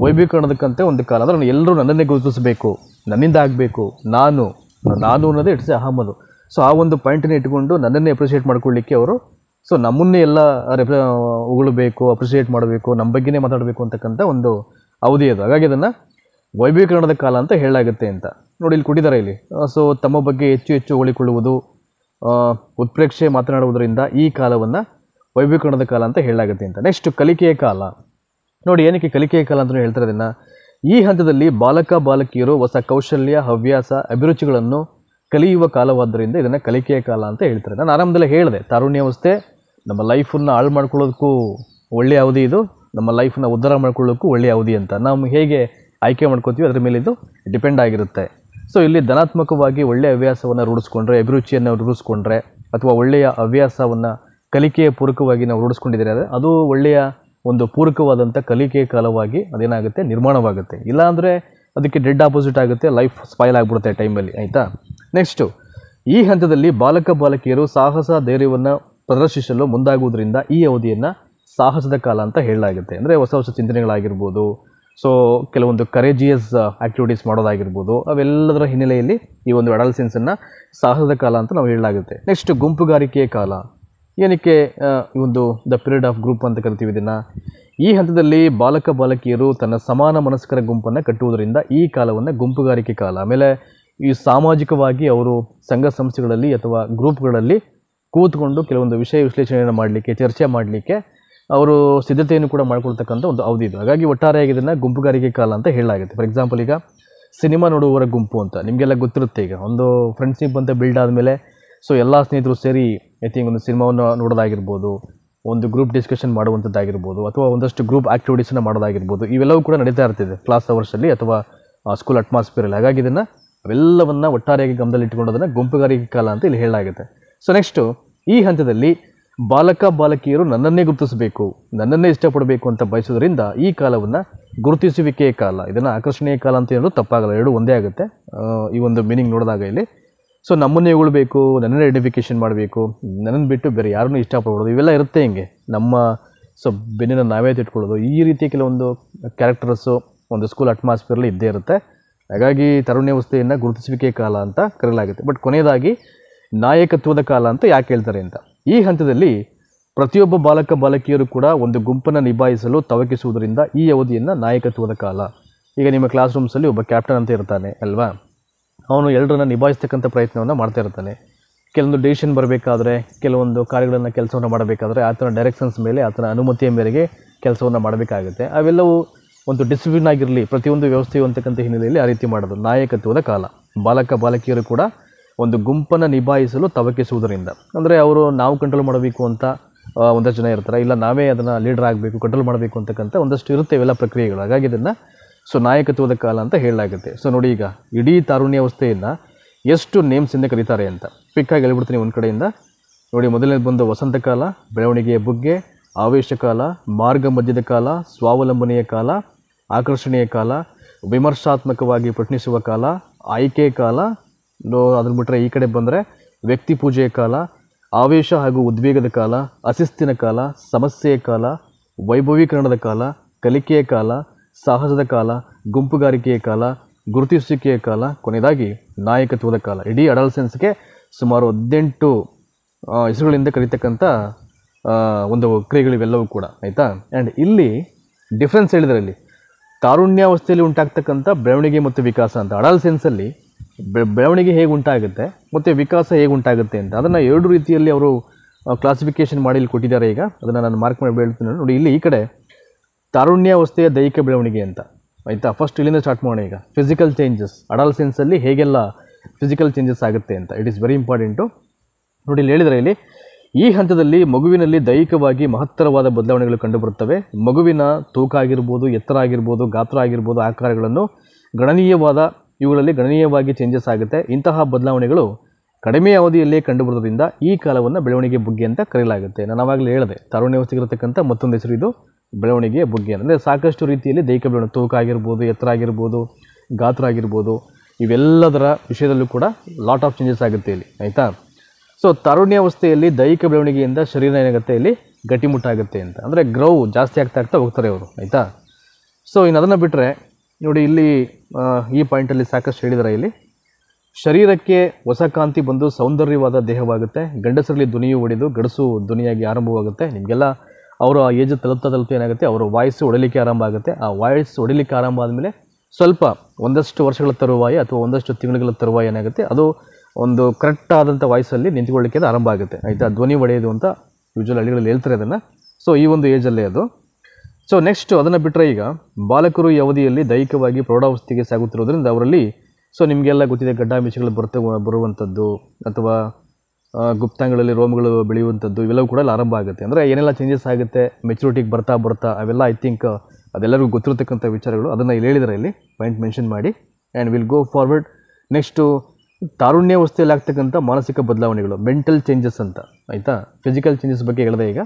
ವೈಭವೀಕರಣದಕ್ಕಂತೆ ಒಂದು ಕಾಲ. ಅಂದರೆ ಎಲ್ಲರೂ ನನ್ನನ್ನೇ ಗುರುತಿಸಬೇಕು, ನನ್ನಿಂದ ಆಗಬೇಕು, ನಾನು ಅನ್ನೋದೇ ಇಟ್ಸ್ ಅಹಮದು. ಸೊ ಆ ಒಂದು ಪಾಯಿಂಟನ್ನು ಇಟ್ಕೊಂಡು ನನ್ನನ್ನೇ ಅಪ್ರಿಷಿಯೇಟ್ ಮಾಡ್ಕೊಳ್ಳಿಕ್ಕೆ ಅವರು ಸೊ ನಮ್ಮನ್ನೇ ಎಲ್ಲ ಉಗಳಬೇಕು, ಅಪ್ರಿಷಿಯೇಟ್ ಮಾಡಬೇಕು, ನಮ್ಮ ಬಗ್ಗೆನೇ ಮಾತಾಡಬೇಕು ಅಂತಕ್ಕಂಥ ಒಂದು ಅವಧಿ ಅದು. ಹಾಗಾಗಿ ಅದನ್ನು ವೈಭವೀಕರಣದ ಕಾಲ ಅಂತ ಹೇಳಲಾಗುತ್ತೆ ಅಂತ. ನೋಡಿ ಇಲ್ಲಿ ಕೊಟ್ಟಿದ್ದಾರೆ ಇಲ್ಲಿ. ಸೊ ತಮ್ಮ ಬಗ್ಗೆ ಹೆಚ್ಚು ಹೊಗಳಿಕೊಳ್ಳುವುದು, ಉತ್ಪ್ರೇಕ್ಷೆ ಮಾತನಾಡುವುದರಿಂದ ಈ ಕಾಲವನ್ನು ವೈಭವೀಕರಣದ ಕಾಲ ಅಂತ ಹೇಳಲಾಗುತ್ತೆ ಅಂತ. ನೆಕ್ಸ್ಟ್ ಕಲಿಕೆಯ ಕಾಲ. ನೋಡಿ ಏನಕ್ಕೆ ಕಲಿಕೆಯ ಕಾಲ ಅಂತಲೂ ಹೇಳ್ತಾರೆ ಇದನ್ನು? ಈ ಹಂತದಲ್ಲಿ ಬಾಲಕ ಬಾಲಕಿಯರು ಹೊಸ ಕೌಶಲ್ಯ, ಹವ್ಯಾಸ, ಅಭಿರುಚಿಗಳನ್ನು ಕಲಿಯುವ ಕಾಲವಾದ್ದರಿಂದ ಇದನ್ನು ಕಲಿಕೆಯ ಕಾಲ ಅಂತ ಹೇಳ್ತಾರೆ. ನಾನು ಆರಂಭದಲ್ಲೇ ಹೇಳಿದೆ, ತಾರುಣ್ಯಾವಸ್ಥೆ ನಮ್ಮ ಲೈಫನ್ನು ಹಾಳು ಮಾಡ್ಕೊಳ್ಳೋದಕ್ಕೂ ಒಳ್ಳೆಯ ಅವಧಿ, ಇದು ನಮ್ಮ ಲೈಫನ್ನ ಉದ್ಧಾರ ಮಾಡ್ಕೊಳ್ಳೋಕ್ಕೂ ಒಳ್ಳೆಯ ಅವಧಿ ಅಂತ. ನಾವು ಹೇಗೆ ಆಯ್ಕೆ ಮಾಡ್ಕೋತೀವಿ ಅದರ ಮೇಲೆ ಇದು ಡಿಪೆಂಡ್ ಆಗಿರುತ್ತೆ. ಸೊ ಇಲ್ಲಿ ಧನಾತ್ಮಕವಾಗಿ ಒಳ್ಳೆಯ ಹವ್ಯಾಸವನ್ನು ರೂಢಿಸ್ಕೊಂಡ್ರೆ, ಅಭಿರುಚಿಯನ್ನು ರೂಢಿಸ್ಕೊಂಡ್ರೆ ಅಥವಾ ಒಳ್ಳೆಯ ಹವ್ಯಾಸವನ್ನು ಕಲಿಕೆಯ ಪೂರಕವಾಗಿ ನಾವು ರೂಢಿಸ್ಕೊಂಡಿದ್ದೀರ ಅದು ಒಳ್ಳೆಯ ಒಂದು ಪೂರಕವಾದಂಥ ಕಲಿಕೆಯ ಕಾಲವಾಗಿ ಅದೇನಾಗುತ್ತೆ, ನಿರ್ಮಾಣವಾಗುತ್ತೆ. ಇಲ್ಲಾಂದರೆ ಅದಕ್ಕೆ ಡೆಡ್ ಆಪೋಸಿಟ್ ಆಗುತ್ತೆ, ಲೈಫ್ ಸ್ಪಾಯ್ಲ್ ಆಗಿಬಿಡುತ್ತೆ ಟೈಮಲ್ಲಿ, ಆಯಿತಾ. ನೆಕ್ಸ್ಟು ಈ ಹಂತದಲ್ಲಿ ಬಾಲಕ ಬಾಲಕಿಯರು ಸಾಹಸ ಧೈರ್ಯವನ್ನು ಪ್ರದರ್ಶಿಸಲು ಮುಂದಾಗುವುದರಿಂದ ಈ ಅವಧಿಯನ್ನು ಸಾಹಸದ ಕಾಲ ಅಂತ ಹೇಳಲಾಗುತ್ತೆ. ಅಂದರೆ ಹೊಸ ಚಿಂತನೆಗಳಾಗಿರ್ಬೋದು, ಸೊ ಕೆಲವೊಂದು ಕರೇಜಿಯಸ್ ಆ್ಯಕ್ಟಿವಿಟೀಸ್ ಮಾಡೋದಾಗಿರ್ಬೋದು, ಅವೆಲ್ಲದರ ಹಿನ್ನೆಲೆಯಲ್ಲಿ ಈ ಒಂದು ಅಡಲ್ಸೆನ್ಸನ್ನು ಸಾಹಸದ ಕಾಲ ಅಂತ ನಾವು ಹೇಳಲಾಗುತ್ತೆ. ನೆಕ್ಸ್ಟ್ ಗುಂಪುಗಾರಿಕೆಯ ಕಾಲ. ಏನಕ್ಕೆ ಈ ಒಂದು ದ ಪೀರಿಯಡ್ ಆಫ್ ಗ್ರೂಪ್ ಅಂತ ಕರಿತೀವಿ ಇದನ್ನು? ಈ ಹಂತದಲ್ಲಿ ಬಾಲಕ ಬಾಲಕಿಯರು ತನ್ನ ಸಮಾನ ಮನಸ್ಕರ ಗುಂಪನ್ನು ಕಟ್ಟುವುದರಿಂದ ಈ ಕಾಲವನ್ನು ಗುಂಪುಗಾರಿಕೆ ಕಾಲ. ಆಮೇಲೆ ಈ ಸಾಮಾಜಿಕವಾಗಿ ಅವರು ಸಂಘ ಸಂಸ್ಥೆಗಳಲ್ಲಿ ಅಥವಾ ಗ್ರೂಪ್ಗಳಲ್ಲಿ ಕೂತ್ಕೊಂಡು ಕೆಲವೊಂದು ವಿಷಯ ವಿಶ್ಲೇಷಣೆಯನ್ನು ಮಾಡಲಿಕ್ಕೆ, ಚರ್ಚೆ ಮಾಡಲಿಕ್ಕೆ ಅವರು ಸಿದ್ಧತೆಯನ್ನು ಕೂಡ ಮಾಡ್ಕೊಳ್ತಕ್ಕಂಥ ಒಂದು ಅವಧಿ ಇದು. ಹಾಗಾಗಿ ಒಟ್ಟಾರೆಯಾಗಿ ಇದನ್ನು ಗುಂಪುಗಾರಿಕೆ ಕಾಲ ಅಂತ ಹೇಳಲಾಗುತ್ತೆ. ಫಾರ್ ಎಕ್ಸಾಂಪಲ್, ಈಗ ಸಿನಿಮಾ ನೋಡುವವರ ಗುಂಪು ಅಂತ ನಿಮಗೆಲ್ಲ ಗೊತ್ತಿರುತ್ತೆ. ಈಗ ಒಂದು ಫ್ರೆಂಡ್ಶಿಪ್ ಅಂತ ಬಿಲ್ಡ್ ಆದಮೇಲೆ ಸೊ ಎಲ್ಲ ಸ್ನೇಹಿತರು ಸೇರಿ ಐ ಥಿಂಕ್ ಒಂದು ಸಿನಿಮಾವನ್ನು ನೋಡೋದಾಗಿರ್ಬೋದು, ಒಂದು ಗ್ರೂಪ್ ಡಿಸ್ಕಷನ್ ಮಾಡುವಂಥದ್ದಾಗಿರ್ಬೋದು, ಅಥವಾ ಒಂದಷ್ಟು ಗ್ರೂಪ್ ಆ್ಯಕ್ಟಿವಿಟೀಸನ್ನು ಮಾಡೋದಾಗಿರ್ಬೋದು, ಇವೆಲ್ಲವೂ ಕೂಡ ನಡೀತಾ ಇರ್ತಿದೆ ಕ್ಲಾಸ್ ಅವರ್ಸಲ್ಲಿ ಅಥವಾ ಸ್ಕೂಲ್ ಅಟ್ಮಾಸ್ಫಿಯರಲ್ಲಿ. ಹಾಗಾಗಿ ಇದನ್ನು ಅವೆಲ್ಲವನ್ನು ಒಟ್ಟಾರೆಯಾಗಿ ಗಮನದಲ್ಲಿಟ್ಟುಕೊಂಡೋದನ್ನು ಗುಂಪುಗಾರಿಕೆ ಕಾಲ ಅಂತ ಇಲ್ಲಿ ಹೇಳಲಾಗುತ್ತೆ. ಸೊ ನೆಕ್ಸ್ಟು ಈ ಹಂತದಲ್ಲಿ ಬಾಲಕ ಬಾಲಕಿಯರು ನನ್ನನ್ನೇ ಗುರುತಿಸಬೇಕು, ನನ್ನನ್ನೇ ಇಷ್ಟಪಡಬೇಕು ಅಂತ ಬಯಸೋದ್ರಿಂದ ಈ ಕಾಲವನ್ನು ಗುರುತಿಸುವಿಕೆಯ ಕಾಲ, ಇದನ್ನು ಆಕರ್ಷಣೆಯ ಕಾಲ ಅಂತ ಹೇಳೋದು ತಪ್ಪಾಗಲ್ಲ, ಎರಡೂ ಒಂದೇ ಆಗುತ್ತೆ ಈ ಒಂದು ಮೀನಿಂಗ್ ನೋಡಿದಾಗ ಇಲ್ಲಿ. ಸೊ ನಮ್ಮನ್ನೇ ಉಳ್ಬೇಕು, ನನ್ನನ್ನೇ ಐಡೆಂಟಿಫಿಕೇಷನ್ ಮಾಡಬೇಕು, ನನ್ನನ್ನು ಬಿಟ್ಟು ಬೇರೆ ಯಾರನ್ನೂ ಇಷ್ಟಪಡೋದು, ಇವೆಲ್ಲ ಇರುತ್ತೆ ಹಿಂಗೆ ನಮ್ಮ ಸೊ ಬೆನ್ನಿನ ನಾವೇ ತಿಟ್ಕೊಳ್ಳೋದು, ಈ ರೀತಿ ಕೆಲವೊಂದು ಕ್ಯಾರೆಕ್ಟರ್ಸು ಒಂದು ಸ್ಕೂಲ್ ಅಟ್ಮಾಸ್ಫಿಯರಲ್ಲಿ ಇದ್ದೇ ಇರುತ್ತೆ. ಹಾಗಾಗಿ ತರುಣ್ಯಾವಸ್ಥೆಯನ್ನು ಗುರುತಿಸುವಿಕೆ ಕಾಲ ಅಂತ ಕರೆಯಲಾಗುತ್ತೆ. ಬಟ್ ಕೊನೆಯದಾಗಿ ನಾಯಕತ್ವದ ಕಾಲ ಅಂತ ಯಾಕೆ ಹೇಳ್ತಾರೆ ಅಂತ, ಈ ಹಂತದಲ್ಲಿ ಪ್ರತಿಯೊಬ್ಬ ಬಾಲಕ ಬಾಲಕಿಯರು ಕೂಡ ಒಂದು ಗುಂಪನ್ನು ನಿಭಾಯಿಸಲು ತವಕಿಸುವುದರಿಂದ ಈ ಅವಧಿಯನ್ನು ನಾಯಕತ್ವದ ಕಾಲ. ಈಗ ನಿಮ್ಮ ಕ್ಲಾಸ್ ರೂಮ್ಸಲ್ಲಿ ಒಬ್ಬ ಕ್ಯಾಪ್ಟನ್ ಅಂತ ಇರ್ತಾನೆ ಅಲ್ವಾ, ಅವನು ಎಲ್ಲರನ್ನ ನಿಭಾಯಿಸ್ತಕ್ಕಂಥ ಪ್ರಯತ್ನವನ್ನು ಮಾಡ್ತಾ ಇರ್ತಾನೆ. ಕೆಲವೊಂದು ಡಿಸಿಷನ್ ಬರಬೇಕಾದ್ರೆ, ಕೆಲವೊಂದು ಕಾರ್ಯಗಳನ್ನು ಕೆಲಸವನ್ನು ಮಾಡಬೇಕಾದ್ರೆ ಆತನ ಡೈರೆಕ್ಷನ್ಸ್ ಮೇಲೆ, ಆತನ ಅನುಮತಿಯ ಮೇರೆಗೆ ಕೆಲಸವನ್ನು ಮಾಡಬೇಕಾಗುತ್ತೆ. ಅವೆಲ್ಲವೂ ಒಂದು ಡಿಸಿಪ್ಲಿನ್ ಆಗಿರಲಿ, ಪ್ರತಿಯೊಂದು ವ್ಯವಸ್ಥೆಯು ಅಂತಕ್ಕಂಥ ಹಿನ್ನೆಲೆಯಲ್ಲಿ ಆ ರೀತಿ ಮಾಡೋದು ನಾಯಕತ್ವದ ಕಾಲ. ಬಾಲಕ ಬಾಲಕಿಯರು ಕೂಡ ಒಂದು ಗುಂಪನ್ನು ನಿಭಾಯಿಸಲು ತವಕಿಸುವುದರಿಂದ, ಅಂದರೆ ಅವರು ನಾವು ಕಂಟ್ರೋಲ್ ಮಾಡಬೇಕು ಅಂತ ಒಂದಷ್ಟು ಜನ ಇರ್ತಾರೆ, ಇಲ್ಲ ನಾವೇ ಅದನ್ನು ಲೀಡರ್ ಆಗಬೇಕು, ಕಂಟ್ರೋಲ್ ಮಾಡಬೇಕು ಅಂತಕ್ಕಂಥ ಒಂದಷ್ಟು ಇರುತ್ತೆ ಇವೆಲ್ಲ ಪ್ರಕ್ರಿಯೆಗಳು. ಹಾಗಾಗಿ ಇದನ್ನು ಸೊ ನಾಯಕತ್ವದ ಕಾಲ ಅಂತ ಹೇಳಲಾಗುತ್ತೆ. ಸೊ ನೋಡಿ, ಈಗ ಇಡೀ ತಾರುಣ್ಯಾವಸ್ಥೆಯನ್ನು ಎಷ್ಟು ನೇಮ್ಸಿಂದ ಕರೀತಾರೆ ಅಂತ ಕ್ವಿಕ್ಕಾಗಿ ಹೇಳ್ಬಿಡ್ತೀನಿ ಒಂದು ಕಡೆಯಿಂದ. ನೋಡಿ, ಮೊದಲನೇದು ಬಂದು ವಸಂತ ಕಾಲ, ಬೆಳವಣಿಗೆಯ ಬುಗ್ಗೆ, ಆವೇಶ ಕಾಲ, ಮಾರ್ಗ ಮಧ್ಯದ ಕಾಲ, ಸ್ವಾವಲಂಬನೆಯ ಕಾಲ, ಆಕರ್ಷಣೆಯ ಕಾಲ, ವಿಮರ್ಶಾತ್ಮಕವಾಗಿ ಪ್ರಶ್ನಿಸುವ ಕಾಲ, ಆಯ್ಕೆ ಕಾಲ. ಅದನ್ನು ಬಿಟ್ಟರೆ ಈ ಕಡೆ ಬಂದರೆ ವ್ಯಕ್ತಿ ಪೂಜೆಯ ಕಾಲ, ಆವೇಶ ಹಾಗೂ ಉದ್ವೇಗದ ಕಾಲ, ಅಶಿಸ್ತಿನ ಕಾಲ, ಸಮಸ್ಯೆಯ ಕಾಲ, ವೈಭವೀಕರಣದ ಕಾಲ, ಕಲಿಕೆಯ ಕಾಲ, ಸಾಹಸದ ಕಾಲ, ಗುಂಪುಗಾರಿಕೆಯ ಕಾಲ, ಗುರುತಿಸುವಿಕೆಯ ಕಾಲ, ಕೊನೆಯದಾಗಿ ನಾಯಕತ್ವದ ಕಾಲ. ಇಡೀ ಅಡಲ್ಸೆನ್ಸ್ಗೆ ಸುಮಾರು 18 ಹೆಸರುಗಳಿಂದ ಕರೀತಕ್ಕಂಥ ಒಂದು ಕ್ರಿಯೆಗಳಿವೆಲ್ಲವೂ ಕೂಡ, ಆಯಿತಾ. ಆ್ಯಂಡ್ ಇಲ್ಲಿ ಡಿಫ್ರೆನ್ಸ್ ಹೇಳಿದರೆ, ಇಲ್ಲಿ ತಾರುಣ್ಯಾವಸ್ಥೆಯಲ್ಲಿ ಉಂಟಾಗ್ತಕ್ಕಂಥ ಬೆಳವಣಿಗೆ ಮತ್ತು ವಿಕಾಸ ಅಂತ. ಅಡಲ್ಸೆನ್ಸಲ್ಲಿ ಬೆಳವಣಿಗೆ ಹೇಗೆ ಉಂಟಾಗುತ್ತೆ ಮತ್ತು ವಿಕಾಸ ಹೇಗೆ ಉಂಟಾಗುತ್ತೆ ಅಂತ ಅದನ್ನು 2 ರೀತಿಯಲ್ಲಿ ಅವರು ಕ್ಲಾಸಿಫಿಕೇಷನ್ ಮಾಡಿ ಇಲ್ಲಿ ಕೊಟ್ಟಿದ್ದಾರೆ. ಈಗ ಅದನ್ನು ನಾನು ಮಾರ್ಕ್ ಮಾಡಿ ಹೇಳ್ತೀನಿ ನೋಡಿ. ಇಲ್ಲಿ ಈ ಕಡೆ ತಾರುಣ್ಯಾವಸ್ಥೆಯ ದೈಹಿಕ ಬೆಳವಣಿಗೆ ಅಂತ, ಆಯಿತಾ. ಫಸ್ಟ್ ಇಲ್ಲಿಂದ ಸ್ಟಾರ್ಟ್ ಮಾಡೋಣ. ಈಗ ಫಿಸಿಕಲ್ ಚೇಂಜಸ್, ಅಡಲ್ಸೆನ್ಸಲ್ಲಿ ಹೇಗೆಲ್ಲ ಫಿಸಿಕಲ್ ಚೇಂಜಸ್ ಆಗುತ್ತೆ ಅಂತ, ಇಟ್ ಈಸ್ ವೆರಿ ಇಂಪಾರ್ಟೆಂಟು. ನೋಡಿ, ಇಲ್ಲಿ ಹೇಳಿದರೆ, ಇಲ್ಲಿ ಈ ಹಂತದಲ್ಲಿ ಮಗುವಿನಲ್ಲಿ ದೈಹಿಕವಾಗಿ ಮಹತ್ತರವಾದ ಬದಲಾವಣೆಗಳು ಕಂಡುಬರುತ್ತವೆ. ಮಗುವಿನ ತೂಕ ಆಗಿರ್ಬೋದು, ಎತ್ತರ ಆಗಿರ್ಬೋದು, ಗಾತ್ರ ಆಗಿರ್ಬೋದು, ಆಕಾರಗಳನ್ನು ಇವುಗಳಲ್ಲಿ ಗಣನೀಯವಾಗಿ ಚೇಂಜಸ್ ಆಗುತ್ತೆ. ಇಂತಹ ಬದಲಾವಣೆಗಳು ಕಡಿಮೆ ಅವಧಿಯಲ್ಲೇ ಕಂಡುಬರೋದ್ರಿಂದ ಈ ಕಾಲವನ್ನು ಬೆಳವಣಿಗೆ ಬುಗ್ಗೆ ಅಂತ ಕರೆಯಲಾಗುತ್ತೆ. ನಾನು ಆವಾಗಲೇ ಹೇಳಿದೆ, ತಾರುಣ್ಯಾವಸ್ಥೆಗೆ ಇರತಕ್ಕಂಥ ಮತ್ತೊಂದು ಹೆಸರು ಇದು ಬೆಳವಣಿಗೆಯ ಬುಗ್ಗೆ. ಅಂದರೆ ಸಾಕಷ್ಟು ರೀತಿಯಲ್ಲಿ ದೈಹಿಕ ಬೆಳವಣಿಗೆ, ತೂಕ ಆಗಿರ್ಬೋದು, ಎತ್ತರ ಆಗಿರ್ಬೋದು, ಗಾತ್ರ ಆಗಿರ್ಬೋದು, ಇವೆಲ್ಲದರ ವಿಷಯದಲ್ಲೂ ಕೂಡ ಲಾಟ್ ಆಫ್ ಚೇಂಜಸ್ ಆಗುತ್ತೆ ಇಲ್ಲಿ, ಆಯಿತಾ. ಸೊ ತಾರುಣ್ಯಾವಸ್ಥೆಯಲ್ಲಿ ದೈಹಿಕ ಬೆಳವಣಿಗೆಯಿಂದ ಶರೀರ ಏನಾಗುತ್ತೆ, ಇಲ್ಲಿ ಗಟ್ಟಿಮುಟ್ಟಾಗುತ್ತೆ ಅಂತ, ಅಂದರೆ ಗ್ರೌ ಜಾಸ್ತಿ ಆಗ್ತಾ ಹೋಗ್ತಾರೆ ಅವರು, ಆಯಿತಾ. ಸೊ ಇನ್ನು ಅದನ್ನು ಬಿಟ್ಟರೆ ನೋಡಿ, ಇಲ್ಲಿ ಈ ಪಾಯಿಂಟಲ್ಲಿ ಸಾಕಷ್ಟು ಹೇಳಿದರೆ, ಇಲ್ಲಿ ಶರೀರಕ್ಕೆ ಹೊಸ ಕಾಂತಿ ಬಂದು ಸೌಂದರ್ಯವಾದ ದೇಹವಾಗುತ್ತೆ. ಗಂಡಸರಲ್ಲಿ ಧ್ವನಿಯು ಒಡೆದು ಗಡಸು ಧ್ವನಿಯಾಗಿ ಆರಂಭವಾಗುತ್ತೆ. ನಿಮಗೆಲ್ಲ ಅವರು ಆ ಏಜ್ ತಲುಪ್ತಾ ಏನಾಗುತ್ತೆ, ಅವರ ವಾಯ್ಸು ಹೊಡಿಲಿಕ್ಕೆ ಆರಂಭ ಆಗುತ್ತೆ. ಆ ವಾಯ್ಸ್ ಹೊಡಿಲಿಕ್ಕೆ ಆರಂಭ ಆದಮೇಲೆ ಸ್ವಲ್ಪ ಒಂದಷ್ಟು ವರ್ಷಗಳ ತರುವಾಯ ಅಥವಾ ಒಂದಷ್ಟು ತಿಂಗಳುಗಳ ತರುವಾಯ ಏನಾಗುತ್ತೆ, ಅದು ಒಂದು ಕರೆಕ್ಟ್ ಆದಂಥ ವಾಯ್ಸಲ್ಲಿ ನಿಂತ್ಕೊಳ್ಳಿಕ್ಕೆ ಅದು ಆರಂಭ ಆಗುತ್ತೆ, ಆಯಿತಾ. ಧ್ವನಿ ಒಡೆಯೋದು ಅಂತ ಯೂಶುವಲ್ ಹಳ್ಳಿಗಳಲ್ಲಿ ಹೇಳ್ತಾರೆ ಅದನ್ನು. ಸೊ ಈ ಒಂದು ಏಜಲ್ಲೇ ಅದು. ಸೊ ನೆಕ್ಸ್ಟ್ ಅದನ್ನು ಬಿಟ್ಟರೆ, ಈಗ ಬಾಲಕರು ಈ ಅವಧಿಯಲ್ಲಿ ದೈಹಿಕವಾಗಿ ಪ್ರೌಢಾವಸ್ಥೆಗೆ ಸಾಗುತ್ತಿರೋದ್ರಿಂದ ಅವರಲ್ಲಿ ಸೊ ನಿಮಗೆಲ್ಲ ಗೊತ್ತಿದೆ, ಗಡ್ಡ ಮೀಸೆಗಳು ಬರುವಂಥದ್ದು ಅಥವಾ ಗುಪ್ತಾಂಗಗಳಲ್ಲಿ ರೋಮಗಳು ಬೆಳೆಯುವಂಥದ್ದು, ಇವೆಲ್ಲವೂ ಕೂಡ ಆರಂಭ ಆಗುತ್ತೆ. ಅಂದರೆ ಏನೆಲ್ಲ ಚೇಂಜಸ್ ಆಗುತ್ತೆ ಮೆಚುರಿಟಿಗೆ ಬರ್ತಾ ಅವೆಲ್ಲ ಐ ಥಿಂಕ್ ಅದೆಲ್ಲರಿಗೂ ಗೊತ್ತಿರತಕ್ಕಂಥ ವಿಚಾರಗಳು. ಅದನ್ನು ಇಲ್ಲಿ ಹೇಳಿದರೆ, ಇಲ್ಲಿ ಪಾಯಿಂಟ್ ಮೆನ್ಷನ್ ಮಾಡಿ. And will go forward. Next ತಾರುಣ್ಯಾವಸ್ಥೆಯಲ್ಲಿ ಆಗ್ತಕ್ಕಂಥ ಮಾನಸಿಕ ಬದಲಾವಣೆಗಳು, ಮೆಂಟಲ್ ಚೇಂಜಸ್ ಅಂತ, ಆಯಿತಾ. ಫಿಸಿಕಲ್ ಚೇಂಜಸ್ ಬಗ್ಗೆ ಹೇಳಿದೆ ಈಗ.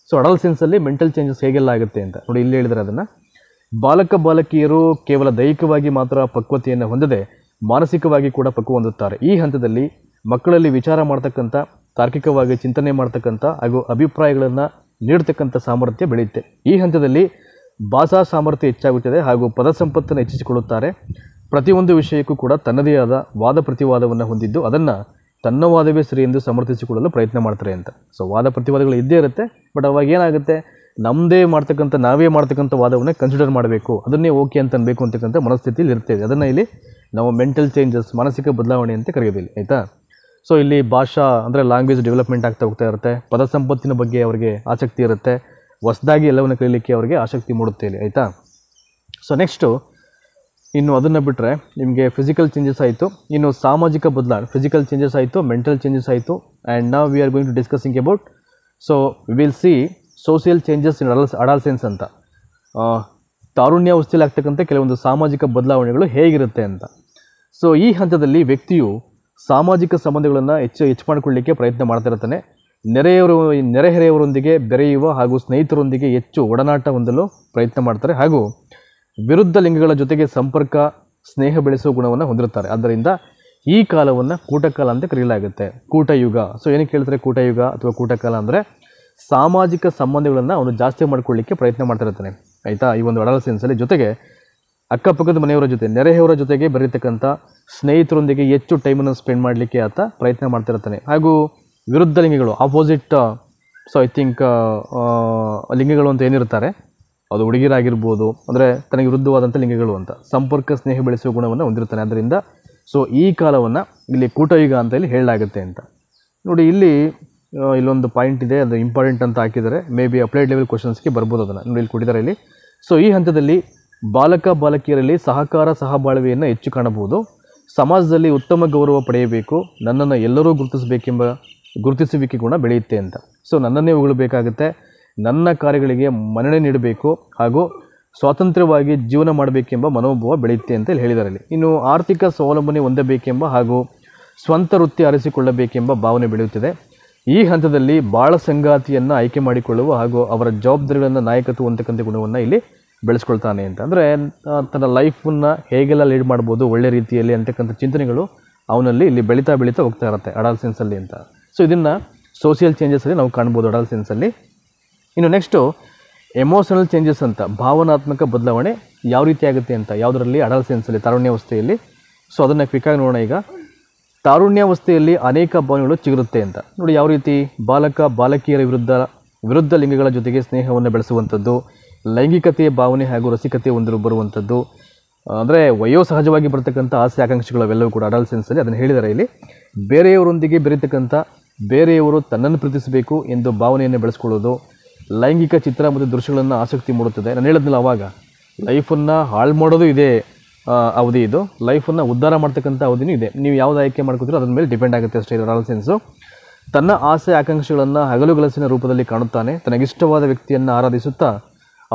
ಸೊ ಅಡಲ್ಸೆನ್ಸಲ್ಲಿ ಮೆಂಟಲ್ ಚೇಂಜಸ್ ಹೇಗೆಲ್ಲ ಆಗುತ್ತೆ ಅಂತ ನೋಡಿ, ಇಲ್ಲಿ ಹೇಳಿದರೆ ಅದನ್ನು. ಬಾಲಕ ಬಾಲಕಿಯರು ಕೇವಲ ದೈಹಿಕವಾಗಿ ಮಾತ್ರ ಪಕ್ವತೆಯನ್ನು ಹೊಂದದೆ ಮಾನಸಿಕವಾಗಿ ಕೂಡ ಪಕ್ವ ಹೊಂದುತ್ತಾರೆ. ಈ ಹಂತದಲ್ಲಿ ಮಕ್ಕಳಲ್ಲಿ ವಿಚಾರ ಮಾಡ್ತಕ್ಕಂಥ, ತಾರ್ಕಿಕವಾಗಿ ಚಿಂತನೆ ಮಾಡ್ತಕ್ಕಂಥ ಹಾಗೂ ಅಭಿಪ್ರಾಯಗಳನ್ನು ನೀಡ್ತಕ್ಕಂಥ ಸಾಮರ್ಥ್ಯ ಬೆಳೆಯುತ್ತೆ. ಈ ಹಂತದಲ್ಲಿ ಭಾಷಾ ಸಾಮರ್ಥ್ಯ ಹೆಚ್ಚಾಗುತ್ತದೆ ಹಾಗೂ ಪದ ಸಂಪತ್ತನ್ನು ಹೆಚ್ಚಿಸಿಕೊಳ್ಳುತ್ತಾರೆ. ಪ್ರತಿಯೊಂದು ವಿಷಯಕ್ಕೂ ಕೂಡ ತನ್ನದೇ ಆದ ವಾದ ಪ್ರತಿವಾದವನ್ನು ಹೊಂದಿದ್ದು ಅದನ್ನು ತನ್ನ ವಾದವೇ ಸರಿ ಎಂದು ಸಮರ್ಥಿಸಿಕೊಳ್ಳಲು ಪ್ರಯತ್ನ ಮಾಡ್ತಾರೆ ಅಂತ. ಸೊ ವಾದ ಪ್ರತಿವಾದಗಳು ಇದ್ದೇ ಇರುತ್ತೆ, ಬಟ್ ಅವಾಗ ಏನಾಗುತ್ತೆ, ನಾವೇ ಮಾಡ್ತಕ್ಕಂಥ ವಾದವನ್ನೇ ಕನ್ಸಿಡರ್ ಮಾಡಬೇಕು, ಅದನ್ನೇ ಓಕೆ ಅಂತ ಅನ್ಬೇಕು ಅಂತಕ್ಕಂಥ ಮನಸ್ಥಿತಿಯಲ್ಲಿ ಇರ್ತೇವೆ. ಅದನ್ನು ಇಲ್ಲಿ ನಾವು ಮೆಂಟಲ್ ಚೇಂಜಸ್, ಮಾನಸಿಕ ಬದಲಾವಣೆ ಅಂತ ಕರೆಯೋದಿಲ್ಲ, ಆಯಿತಾ. ಸೊ ಇಲ್ಲಿ ಭಾಷಾ ಅಂದರೆ ಲ್ಯಾಂಗ್ವೇಜ್ ಡೆವಲಪ್ಮೆಂಟ್ ಆಗ್ತಾ ಹೋಗ್ತಾ ಇರುತ್ತೆ. ಪದ ಸಂಪತ್ತಿನ ಬಗ್ಗೆ ಅವರಿಗೆ ಆಸಕ್ತಿ ಇರುತ್ತೆ. ಹೊಸದಾಗಿ ಎಲ್ಲವನ್ನು ಕಲೀಲಿಕ್ಕೆ ಅವರಿಗೆ ಆಸಕ್ತಿ ಮೂಡುತ್ತೆ ಇಲ್ಲಿ, ಆಯಿತಾ. ಸೊ ನೆಕ್ಸ್ಟು ಇನ್ನು ಅದನ್ನು ಬಿಟ್ಟರೆ ನಿಮಗೆ ಫಿಸಿಕಲ್ ಚೇಂಜಸ್ ಆಯಿತು, ಇನ್ನು ಸಾಮಾಜಿಕ ಬದಲಾವಣೆ. ಫಿಸಿಕಲ್ ಚೇಂಜಸ್ ಆಯಿತು, ಮೆಂಟಲ್ ಚೇಂಜಸ್ ಆಯಿತು. ಆ್ಯಂಡ್ ನಾವು we are going to discussing about, so we will see social changes in adolescence ಅಂತ. ತಾರುಣ್ಯಾವಸ್ಥೆಯಲ್ಲಿ ಆಗ್ತಕ್ಕಂಥ ಕೆಲವೊಂದು ಸಾಮಾಜಿಕ ಬದಲಾವಣೆಗಳು ಹೇಗಿರುತ್ತೆ ಅಂತ. ಸೊ ಈ ಹಂತದಲ್ಲಿ ವ್ಯಕ್ತಿಯು ಸಾಮಾಜಿಕ ಸಂಬಂಧಗಳನ್ನು ಹೆಚ್ಚು ಮಾಡಿಕೊಳ್ಳಲಿಕ್ಕೆ ಪ್ರಯತ್ನ ಮಾಡ್ತಾ ಇರ್ತಾನೆ. ನೆರೆಹೊರೆಯವರೊಂದಿಗೆ ಬೆರೆಯುವ ಹಾಗೂ ಸ್ನೇಹಿತರೊಂದಿಗೆ ಹೆಚ್ಚು ಒಡನಾಟ ಹೊಂದಲು ಪ್ರಯತ್ನ ಮಾಡ್ತಾರೆ ಹಾಗೂ ವಿರುದ್ಧ ಲಿಂಗಗಳ ಜೊತೆಗೆ ಸಂಪರ್ಕ, ಸ್ನೇಹ ಬೆಳೆಸುವ ಗುಣವನ್ನು ಹೊಂದಿರುತ್ತಾರೆ. ಆದ್ದರಿಂದ ಈ ಕಾಲವನ್ನು ಕೂಟಕಾಲ ಅಂತ ಕರೆಯಲಾಗುತ್ತೆ. ಕೂಟಯುಗ. ಸೊ ಏನಕ್ಕೆ ಹೇಳ್ತಾರೆ ಕೂಟಯುಗ ಅಥವಾ ಕೂಟಕಾಲ ಅಂದರೆ ಸಾಮಾಜಿಕ ಸಂಬಂಧಗಳನ್ನು ಅವನು ಜಾಸ್ತಿ ಮಾಡ್ಕೊಳ್ಳಿಕ್ಕೆ ಪ್ರಯತ್ನ ಮಾಡ್ತಾ ಇರ್ತಾನೆ, ಆಯಿತಾ, ಈ ಒಂದು ಅಡಾಲಸೆನ್ಸಲ್ಲಿ. ಜೊತೆಗೆ ಅಕ್ಕಪಕ್ಕದ ಮನೆಯವರ ಜೊತೆ, ನೆರೆಯವರ ಜೊತೆಗೆ ಬರೀತಕ್ಕಂಥ ಸ್ನೇಹಿತರೊಂದಿಗೆ ಹೆಚ್ಚು ಟೈಮನ್ನು ಸ್ಪೆಂಡ್ ಮಾಡಲಿಕ್ಕೆ ಆತ ಪ್ರಯತ್ನ ಮಾಡ್ತಿರ್ತಾನೆ. ಹಾಗೂ ವಿರುದ್ಧ ಲಿಂಗಗಳು, ಆಪೋಸಿಟ್, ಸೊ ಐ ಥಿಂಕ್ ಲಿಂಗಗಳು ಅಂತ ಏನಿರ್ತಾರೆ, ಅದು ಹುಡುಗಿರಾಗಿರ್ಬೋದು, ಅಂದರೆ ತನಗೆ ವಿರುದ್ಧವಾದಂಥ ಲಿಂಗಗಳು ಅಂತ ಸಂಪರ್ಕ ಸ್ನೇಹ ಬೆಳೆಸುವ ಗುಣವನ್ನು ಹೊಂದಿರ್ತಾನೆ. ಆದ್ದರಿಂದ ಸೊ ಈ ಕಾಲವನ್ನು ಇಲ್ಲಿ ಕೂಟಯುಗ ಅಂತ ಇಲ್ಲಿ ಹೇಳಲಾಗುತ್ತೆ ಅಂತ ನೋಡಿ. ಇಲ್ಲೊಂದು ಪಾಯಿಂಟ್ ಇದೆ, ಅದು ಇಂಪಾರ್ಟೆಂಟ್ ಅಂತ ಹಾಕಿದರೆ ಮೇ ಬಿ ಅಪ್ಲೈಡ್ ಲೆವೆಲ್ ಕ್ವಶನ್ಸ್ಗೆ ಬರ್ಬೋದು. ಅದನ್ನು ನೋಡಿ ಇಲ್ಲಿ ಕೊಟ್ಟಿದ್ದಾರೆ ಇಲ್ಲಿ. ಸೊ ಈ ಹಂತದಲ್ಲಿ ಬಾಲಕ ಬಾಲಕಿಯರಲ್ಲಿ ಸಹಕಾರ ಸಹಬಾಳ್ವೆಯನ್ನು ಹೆಚ್ಚು ಕಾಣಬಹುದು. ಸಮಾಜದಲ್ಲಿ ಉತ್ತಮ ಗೌರವ ಪಡೆಯಬೇಕು, ನನ್ನನ್ನು ಎಲ್ಲರೂ ಗುರುತಿಸುವಿಕೆ ಗುಣ ಬೆಳೆಯುತ್ತೆ ಅಂತ. ಸೊ ನನ್ನನ್ನೇ ಹೊಗಳಬೇಕಾಗುತ್ತೆ, ನನ್ನ ಕಾರ್ಯಗಳಿಗೆ ಮನ್ನಣೆ ನೀಡಬೇಕು, ಹಾಗೂ ಸ್ವಾತಂತ್ರ್ಯವಾಗಿ ಜೀವನ ಮಾಡಬೇಕೆಂಬ ಮನೋಭಾವ ಬೆಳೆಯುತ್ತೆ ಅಂತ ಇಲ್ಲಿ ಹೇಳಿದ್ದಾರೆ. ಇನ್ನು ಆರ್ಥಿಕ ಸ್ವಾವಲಂಬನೆ ಹೊಂದಬೇಕೆಂಬ ಹಾಗೂ ಸ್ವಂತ ವೃತ್ತಿ ಆರಿಸಿಕೊಳ್ಳಬೇಕೆಂಬ ಭಾವನೆ ಬೆಳೆಯುತ್ತದೆ. ಈ ಹಂತದಲ್ಲಿ ಬಾಳ ಸಂಗಾತಿಯನ್ನು ಆಯ್ಕೆ ಮಾಡಿಕೊಳ್ಳುವ ಹಾಗೂ ಅವರ ಜವಾಬ್ದಾರಿಗಳನ್ನು ನಾಯಕತ್ವ ಹೊಂದಕ್ಕಂಥ ಗುಣವನ್ನು ಇಲ್ಲಿ ಬೆಳೆಸ್ಕೊಳ್ತಾನೆ ಅಂತ. ಅಂದರೆ ತನ್ನ ಲೈಫನ್ನು ಹೇಗೆಲ್ಲ ಲೀಡ್ ಮಾಡ್ಬೋದು ಒಳ್ಳೆ ರೀತಿಯಲ್ಲಿ ಅಂತಕ್ಕಂಥ ಚಿಂತನೆಗಳು ಅವನಲ್ಲಿ ಇಲ್ಲಿ ಬೆಳೀತಾ ಹೋಗ್ತಾ ಇರುತ್ತೆ ಅಡಾಲಸೆನ್ಸಲ್ಲಿ ಅಂತ. ಸೊ ಇದನ್ನು ಸೋಷಿಯಲ್ ಚೇಂಜಸಲ್ಲಿ ನಾವು ಕಾಣ್ಬೋದು ಅಡಾಲಸೆನ್ಸಲ್ಲಿ. ಇನ್ನು ನೆಕ್ಸ್ಟು ಎಮೋಷನಲ್ ಚೇಂಜಸ್ ಅಂತ, ಭಾವನಾತ್ಮಕ ಬದಲಾವಣೆ ಯಾವ ರೀತಿ ಆಗುತ್ತೆ ಅಂತ ಯಾವುದರಲ್ಲಿ ಅಡಾಲಸೆನ್ಸಲ್ಲಿ, ತಾರುಣ್ಯಾವಸ್ಥೆಯಲ್ಲಿ. ಸೊ ಅದನ್ನು ಕ್ವಿಕ್ಕಾಗಿ ನೋಡೋಣ. ಈಗ ತಾರುಣ್ಯಾವಸ್ಥೆಯಲ್ಲಿ ಅನೇಕ ಭಾವನೆಗಳು ಚಿಗುರುತ್ತೆ ಅಂತ ನೋಡಿ. ಯಾವ ರೀತಿ? ಬಾಲಕ ಬಾಲಕಿಯರ ವಿರುದ್ಧ ಲಿಂಗಗಳ ಜೊತೆಗೆ ಸ್ನೇಹವನ್ನು ಬೆಳೆಸುವಂಥದ್ದು, ಲೈಂಗಿಕತೆಯ ಭಾವನೆ ಹಾಗೂ ರಸಿಕತೆ ಬರುವಂಥದ್ದು, ಅಂದರೆ ವಯೋಸಹಜವಾಗಿ ಬರ್ತಕ್ಕಂಥ ಆಸೆ ಆಕಾಂಕ್ಷೆಗಳು ಅವೆಲ್ಲವೂ ಕೂಡ ಅಡಾಲಸೆನ್ಸಲ್ಲಿ ಅದನ್ನು ಹೇಳಿದ್ದಾರೆ ಇಲ್ಲಿ. ಬೇರೆಯವರೊಂದಿಗೆ ಬೆರೀತಕ್ಕಂಥ, ಬೇರೆಯವರು ತನ್ನನ್ನು ಪ್ರೀತಿಸಬೇಕು ಎಂದು ಭಾವನೆಯನ್ನು ಬೆಳೆಸ್ಕೊಳ್ಳೋದು, ಲೈಂಗಿಕ ಚಿತ್ರ ಮತ್ತು ದೃಶ್ಯಗಳನ್ನು ಆಸಕ್ತಿ ಮೂಡುತ್ತದೆ. ನಾನು ಹೇಳಿದ್ನಲ್ಲ ಆವಾಗ, ಲೈಫನ್ನು ಹಾಳು ಮಾಡೋದು ಇದೆ ಅವಧಿ, ಇದು ಲೈಫನ್ನು ಉದ್ಧಾರ ಮಾಡ್ತಕ್ಕಂಥ ಅವಧಿನೂ ಇದೆ. ನೀವು ಯಾವ್ದು ಆಯ್ಕೆ ಮಾಡ್ಕೋತೀರೋ ಅದ್ರ ಮೇಲೆ ಡಿಪೆಂಡ್ ಆಗುತ್ತೆ ಅಷ್ಟೇ ಅಡಾಲಸೆನ್ಸು. ತನ್ನ ಆಸೆ ಆಕಾಂಕ್ಷೆಗಳನ್ನು ಹಗಲುಗನಸಿನ ರೂಪದಲ್ಲಿ ಕಾಣುತ್ತಾನೆ, ತನಗಿಷ್ಟವಾದ ವ್ಯಕ್ತಿಯನ್ನು ಆರಾಧಿಸುತ್ತಾ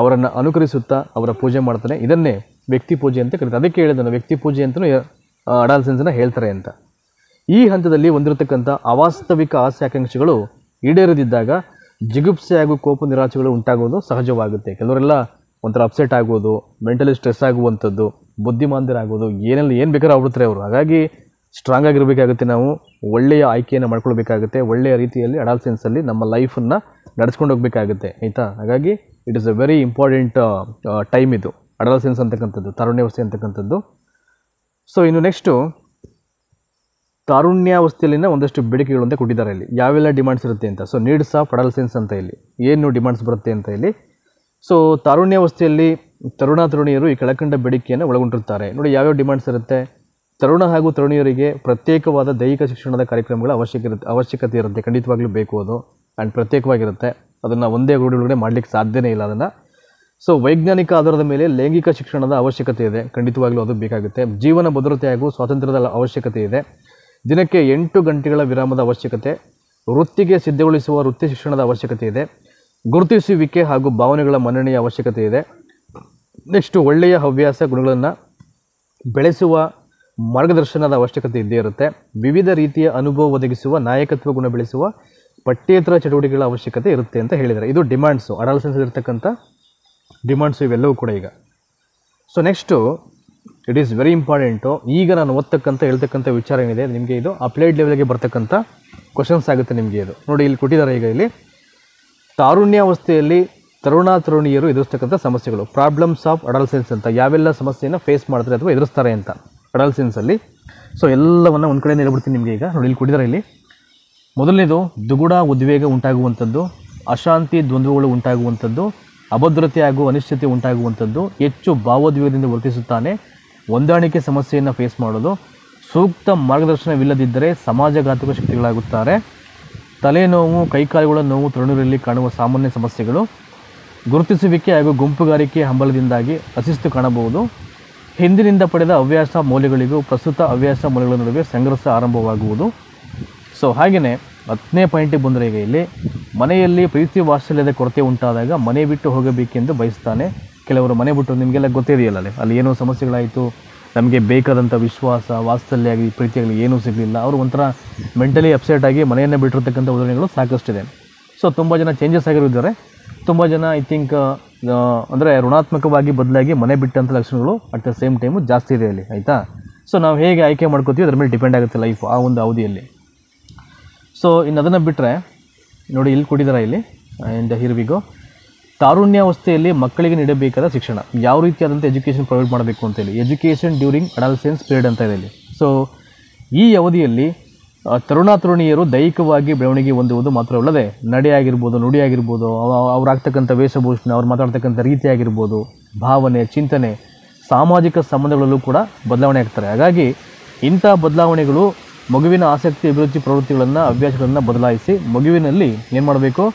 ಅವರನ್ನು ಅನುಕರಿಸುತ್ತಾ ಅವರ ಪೂಜೆ ಮಾಡ್ತಾನೆ. ಇದನ್ನೇ ವ್ಯಕ್ತಿ ಪೂಜೆ ಅಂತ ಕರೀತಾರೆ. ಅದಕ್ಕೆ ಹೇಳಿದನು ವ್ಯಕ್ತಿ ಪೂಜೆ ಅಂತಲೂ ಅಡಾಲಸೆನ್ಸನ್ನು ಹೇಳ್ತಾರೆ ಅಂತ. ಈ ಹಂತದಲ್ಲಿ ಹೊಂದಿರತಕ್ಕಂಥ ಅವಾಸ್ತವಿಕ ಆಸೆ ಆಕಾಂಕ್ಷೆಗಳು ಈಡೇರದಿದ್ದಾಗ ಜಿಗುಪ್ಸೆ ಹಾಗೂ ಕೋಪ ನಿರಾಶೆಗಳು ಉಂಟಾಗೋದು ಸಹಜವಾಗುತ್ತೆ. ಕೆಲವರೆಲ್ಲ ಒಂಥರ ಅಪ್ಸೆಟ್ ಆಗೋದು, ಮೆಂಟಲಿ ಸ್ಟ್ರೆಸ್ ಆಗುವಂಥದ್ದು, ಬುದ್ಧಿಮಾಂದ್ಯರಾಗೋದು, ಏನು ಬೇಕಾದ್ರೂ ಆಗ್ಬಿಡ್ತಾರೆ ಅವರು. ಹಾಗಾಗಿ ಸ್ಟ್ರಾಂಗ್ ಆಗಿರಬೇಕಾಗುತ್ತೆ, ನಾವು ಒಳ್ಳೆಯ ಆಯ್ಕೆಯನ್ನು ಮಾಡ್ಕೊಳ್ಬೇಕಾಗುತ್ತೆ, ಒಳ್ಳೆಯ ರೀತಿಯಲ್ಲಿ ಅಡಾಲಸೆನ್ಸಲ್ಲಿ ನಮ್ಮ ಲೈಫನ್ನು ನಡೆಸ್ಕೊಂಡು ಹೋಗಬೇಕಾಗುತ್ತೆ, ಆಯಿತಾ. ಹಾಗಾಗಿ it is a very important time ಇದು ಅಡಾಲಸೆನ್ಸ್ ಅಂತಕ್ಕಂಥದ್ದು, ತಾರುಣ್ಯಾವಸ್ಥೆ ಅಂತಕ್ಕಂಥದ್ದು. ಸೊ ಇನ್ನು ನೆಕ್ಸ್ಟು ತಾರುಣ್ಯಾವಸ್ಥೆಯಲ್ಲಿನ ಒಂದಷ್ಟು ಬೇಡಿಕೆಗಳು ಅಂತ ಕೊಟ್ಟಿದ್ದಾರೆ ಇಲ್ಲಿ, ಯಾವೆಲ್ಲ ಡಿಮಾಂಡ್ಸ್ ಇರುತ್ತೆ ಅಂತ. ಸೊ ನೀಡ್ಸ್ ಆಫ್ ಅಡಾಲಸೆನ್ಸ್ ಅಂತ ಇಲ್ಲಿ ಏನು ಡಿಮಾಂಡ್ಸ್ ಬರುತ್ತೆ ಅಂತ ಇಲ್ಲಿ. ಸೊ ತಾರುಣ್ಯಾವಸ್ಥೆಯಲ್ಲಿ ತರುಣಿಯರು ಈ ಕೆಳಕಂಡ ಬೇಡಿಕೆಯನ್ನು ಒಳಗೊಂಡಿರ್ತಾರೆ ನೋಡಿ. ಯಾವ್ಯಾವ ಡಿಮಾಂಡ್ಸ್ ಇರುತ್ತೆ? ತರುಣ ಹಾಗೂ ತರುಣಿಯರಿಗೆ ಪ್ರತ್ಯೇಕವಾದ ದೈಹಿಕ ಶಿಕ್ಷಣದ ಕಾರ್ಯಕ್ರಮಗಳ ಅವಶ್ಯಕತೆ ಇರುತ್ತೆ, ಖಂಡಿತವಾಗ್ಲೂ ಬೇಕು ಅದು, ಆ್ಯಂಡ್ ಪ್ರತ್ಯೇಕವಾಗಿರುತ್ತೆ. ಅದನ್ನು ಒಂದೇ ಒಳಗಡೆ ಮಾಡಲಿಕ್ಕೆ ಸಾಧ್ಯನೇ ಇಲ್ಲ ಅದನ್ನು. ಸೊ ವೈಜ್ಞಾನಿಕ ಆಧಾರದ ಮೇಲೆ ಲೈಂಗಿಕ ಶಿಕ್ಷಣದ ಅವಶ್ಯಕತೆ ಇದೆ, ಖಂಡಿತವಾಗ್ಲೂ ಅದು ಬೇಕಾಗುತ್ತೆ. ಜೀವನ ಭದ್ರತೆ ಹಾಗೂ ಸ್ವಾತಂತ್ರ್ಯದ ಅವಶ್ಯಕತೆ ಇದೆ. ದಿನಕ್ಕೆ 8 ಗಂಟೆಗಳ ವಿರಾಮದ ಅವಶ್ಯಕತೆ, ವೃತ್ತಿಗೆ ಸಿದ್ಧಗೊಳಿಸುವ ವೃತ್ತಿ ಶಿಕ್ಷಣದ ಅವಶ್ಯಕತೆ ಇದೆ. ಗುರುತಿಸುವಿಕೆ ಹಾಗೂ ಭಾವನೆಗಳ ಮನ್ನಣೆಯ ಅವಶ್ಯಕತೆ ಇದೆ. ನೆಕ್ಸ್ಟು ಒಳ್ಳೆಯ ಹವ್ಯಾಸ ಗುಣಗಳನ್ನು ಬೆಳೆಸುವ ಮಾರ್ಗದರ್ಶನದ ಅವಶ್ಯಕತೆ ಇದ್ದೇ ಇರುತ್ತೆ. ವಿವಿಧ ರೀತಿಯ ಅನುಭವ ಒದಗಿಸುವ ನಾಯಕತ್ವ ಗುಣ ಬೆಳೆಸುವ ಪಠ್ಯೇತರ ಚಟುವಟಿಕೆಗಳ ಅವಶ್ಯಕತೆ ಇರುತ್ತೆ ಅಂತ ಹೇಳಿದ್ದಾರೆ. ಇದು ಡಿಮಾಂಡ್ಸು, ಅಡಾಲಸೆನ್ಸ್ ಇರ್ತಕ್ಕಂಥ ಡಿಮಾಂಡ್ಸು ಇವೆಲ್ಲವೂ ಕೂಡ ಈಗ. So next it is very important. ಈಗ ನಾನು ಹೇಳ್ತಕ್ಕಂಥ ವಿಚಾರ ಏನಿದೆ ನಿಮಗೆ, ಇದು ಅಪ್ಲೈಡ್ ಲೆವೆಲ್ಗೆ ಬರ್ತಕ್ಕಂಥ ಕ್ವಶನ್ಸ್ ಆಗುತ್ತೆ ನಿಮಗೆ. ಇದು ನೋಡಿ ಇಲ್ಲಿ ಕೊಟ್ಟಿದ್ದಾರೆ. ಈಗ ಇಲ್ಲಿ ತಾರುಣ್ಯಾವಸ್ಥೆಯಲ್ಲಿ ತರುಣಿಯರು ಎದುರಿಸ್ತಕ್ಕಂಥ ಸಮಸ್ಯೆಗಳು, ಪ್ರಾಬ್ಲಮ್ಸ್ ಆಫ್ ಅಡಾಲಸೆನ್ಸ್ ಅಂತ, ಯಾವೆಲ್ಲ ಸಮಸ್ಯೆಯನ್ನು ಫೇಸ್ ಮಾಡ್ತಾರೆ ಅಥವಾ ಎದುರಿಸ್ತಾರೆ ಅಂತ ಅಡಾಲಸೆನ್ಸಲ್ಲಿ. ಸೊ ಎಲ್ಲವನ್ನು ಒಂದು ಕಡೆ ಹೇಳ್ಬಿಡ್ತೀನಿ ನಿಮಗೆ. ಈಗ ನೋಡಿ ಇಲ್ಲಿ ಕೊಟ್ಟಿದ್ದಾರೆ. ಇಲ್ಲಿ ಮೊದಲನೇದು ದುಗುಡ ಉದ್ವೇಗ ಉಂಟಾಗುವಂಥದ್ದು, ಅಶಾಂತಿ ದ್ವಂದ್ವಗಳು ಉಂಟಾಗುವಂಥದ್ದು, ಅಭದ್ರತೆ ಹಾಗೂ ಅನಿಶ್ಚಿತೆ ಉಂಟಾಗುವಂಥದ್ದು, ಹೆಚ್ಚು ಭಾವೋದ್ವೇಗದಿಂದ ವರ್ತಿಸುತ್ತಾನೆ, ಹೊಂದಾಣಿಕೆ ಸಮಸ್ಯೆಯನ್ನು ಫೇಸ್ ಮಾಡೋದು, ಸೂಕ್ತ ಮಾರ್ಗದರ್ಶನವಿಲ್ಲದಿದ್ದರೆ ಸಮಾಜಘಾತಕ ಶಕ್ತಿಗಳಾಗುತ್ತಾರೆ, ತಲೆನೋವು ಕೈಕಾಲುಗಳ ನೋವು ತರುಣರಲ್ಲಿ ಕಾಣುವ ಸಾಮಾನ್ಯ ಸಮಸ್ಯೆಗಳು, ಗುರುತಿಸುವಿಕೆ ಹಾಗೂ ಗುಂಪುಗಾರಿಕೆ ಹಂಬಲದಿಂದಾಗಿ ಅಶಿಸ್ತು ಕಾಣಬಹುದು, ಹಿಂದಿನಿಂದ ಪಡೆದ ಹವ್ಯಾಸ ಮೌಲ್ಯಗಳಿಗೂ ಪ್ರಸ್ತುತ ಹವ್ಯಾಸ ಮೌಲ್ಯಗಳ ನಡುವೆ ಸಂಘರ್ಷ ಆರಂಭವಾಗುವುದು. ಸೊ ಹಾಗೆಯೇ 10ನೇ ಪಾಯಿಂಟಿಗೆ ಬಂದರೆ, ಈಗ ಇಲ್ಲಿ ಮನೆಯಲ್ಲಿ ಪ್ರೀತಿ ವಾತ್ಸಲ್ಯದ ಕೊರತೆ ಉಂಟಾದಾಗ ಮನೆ ಬಿಟ್ಟು ಹೋಗಬೇಕೆಂದು ಬಯಸ್ತಾನೆ. ಕೆಲವರು ಮನೆ ಬಿಟ್ಟು, ನಿಮಗೆಲ್ಲ ಗೊತ್ತಿದೆಯಲ್ಲ ಅಲ್ಲಿ ಏನೋ ಸಮಸ್ಯೆಗಳಾಯಿತು, ನಮಗೆ ಬೇಕಾದಂಥ ವಿಶ್ವಾಸ ವಾತ್ಸಲ್ಯ ಆಗಲಿ ಪ್ರೀತಿಯಾಗಲಿ ಏನೂ ಸಿಗಲಿಲ್ಲ, ಅವರು ಒಂಥರ ಮೆಂಟಲಿ ಅಪ್ಸೆಟ್ ಆಗಿ ಮನೆಯನ್ನು ಬಿಟ್ಟಿರ್ತಕ್ಕಂಥ ಉದಾಹರಣೆಗಳು ಸಾಕಷ್ಟಿದೆ. ಸೊ ತುಂಬ ಜನ ಚೇಂಜಸ್ ಆಗಿರೋದಿದ್ದಾರೆ, ತುಂಬ ಜನ ಐ ಥಿಂಕ್ ಅಂದರೆ ಋಣಾತ್ಮಕವಾಗಿ ಬದಲಾಗಿ ಮನೆ ಬಿಟ್ಟಂಥ ಲಕ್ಷಣಗಳು ಅಟ್ ದ ಸೇಮ್ ಟೈಮು ಜಾಸ್ತಿ ಇದೆ ಅಲ್ಲಿ, ಆಯಿತಾ. ಸೊ ನಾವು ಹೇಗೆ ಆಯ್ಕೆ ಮಾಡ್ಕೋತೀವಿ ಅದ್ರ ಮೇಲೆ ಡಿಪೆಂಡ್ ಆಗುತ್ತೆ ಲೈಫ್ ಆ ಒಂದು ಅವಧಿಯಲ್ಲಿ. ಸೊ ಇನ್ನು ಅದನ್ನು ಬಿಟ್ಟರೆ ನೋಡಿ ಇಲ್ಲಿ ಕೊಟ್ಟಿದ್ದಾರೆ ಇಲ್ಲಿ ಆ್ಯಂಡ್ ಹಿರ್ ವಿ ಗೋ. ತಾರುಣ್ಯಾವಸ್ಥೆಯಲ್ಲಿ ಮಕ್ಕಳಿಗೆ ನೀಡಬೇಕಾದ ಶಿಕ್ಷಣ, ಯಾವ ರೀತಿಯಾದಂಥ ಎಜುಕೇಷನ್ ಪ್ರೊವೈಡ್ ಮಾಡಬೇಕು ಅಂತೇಳಿ, ಎಜುಕೇಷನ್ ಡ್ಯೂರಿಂಗ್ ಅಡಲ್ಸೆನ್ಸ್ ಪೀರಿಯಡ್ ಅಂತ ಇದೆ ಇಲ್ಲಿ. ಸೊ ಈ ಅವಧಿಯಲ್ಲಿ ತರುಣಾತರುಣಿಯರು ದೈಹಿಕವಾಗಿ ಬೆಳವಣಿಗೆ ಹೊಂದುವುದು ಮಾತ್ರವಲ್ಲದೆ ನಡೆ ಆಗಿರ್ಬೋದು, ನುಡಿ ಆಗಿರ್ಬೋದು, ಅವ್ರಾಗ್ತಕ್ಕಂಥ ವೇಷಭೂಷಣ, ಅವ್ರು ಮಾತಾಡ್ತಕ್ಕಂಥ ರೀತಿ ಆಗಿರ್ಬೋದು, ಭಾವನೆ, ಚಿಂತನೆ, ಸಾಮಾಜಿಕ ಸಂಬಂಧಗಳಲ್ಲೂ ಕೂಡ ಬದಲಾವಣೆ ಆಗ್ತಾರೆ. ಹಾಗಾಗಿ ಇಂಥ ಬದಲಾವಣೆಗಳು ಮಗುವಿನ ಆಸಕ್ತಿ, ಅಭಿರುಚಿ, ಪ್ರವೃತ್ತಿಗಳನ್ನು, ಅಭ್ಯಾಸಗಳನ್ನು ಬದಲಾಯಿಸಿ ಮಗುವಿನಲ್ಲಿ ಏನು ಮಾಡಬೇಕು,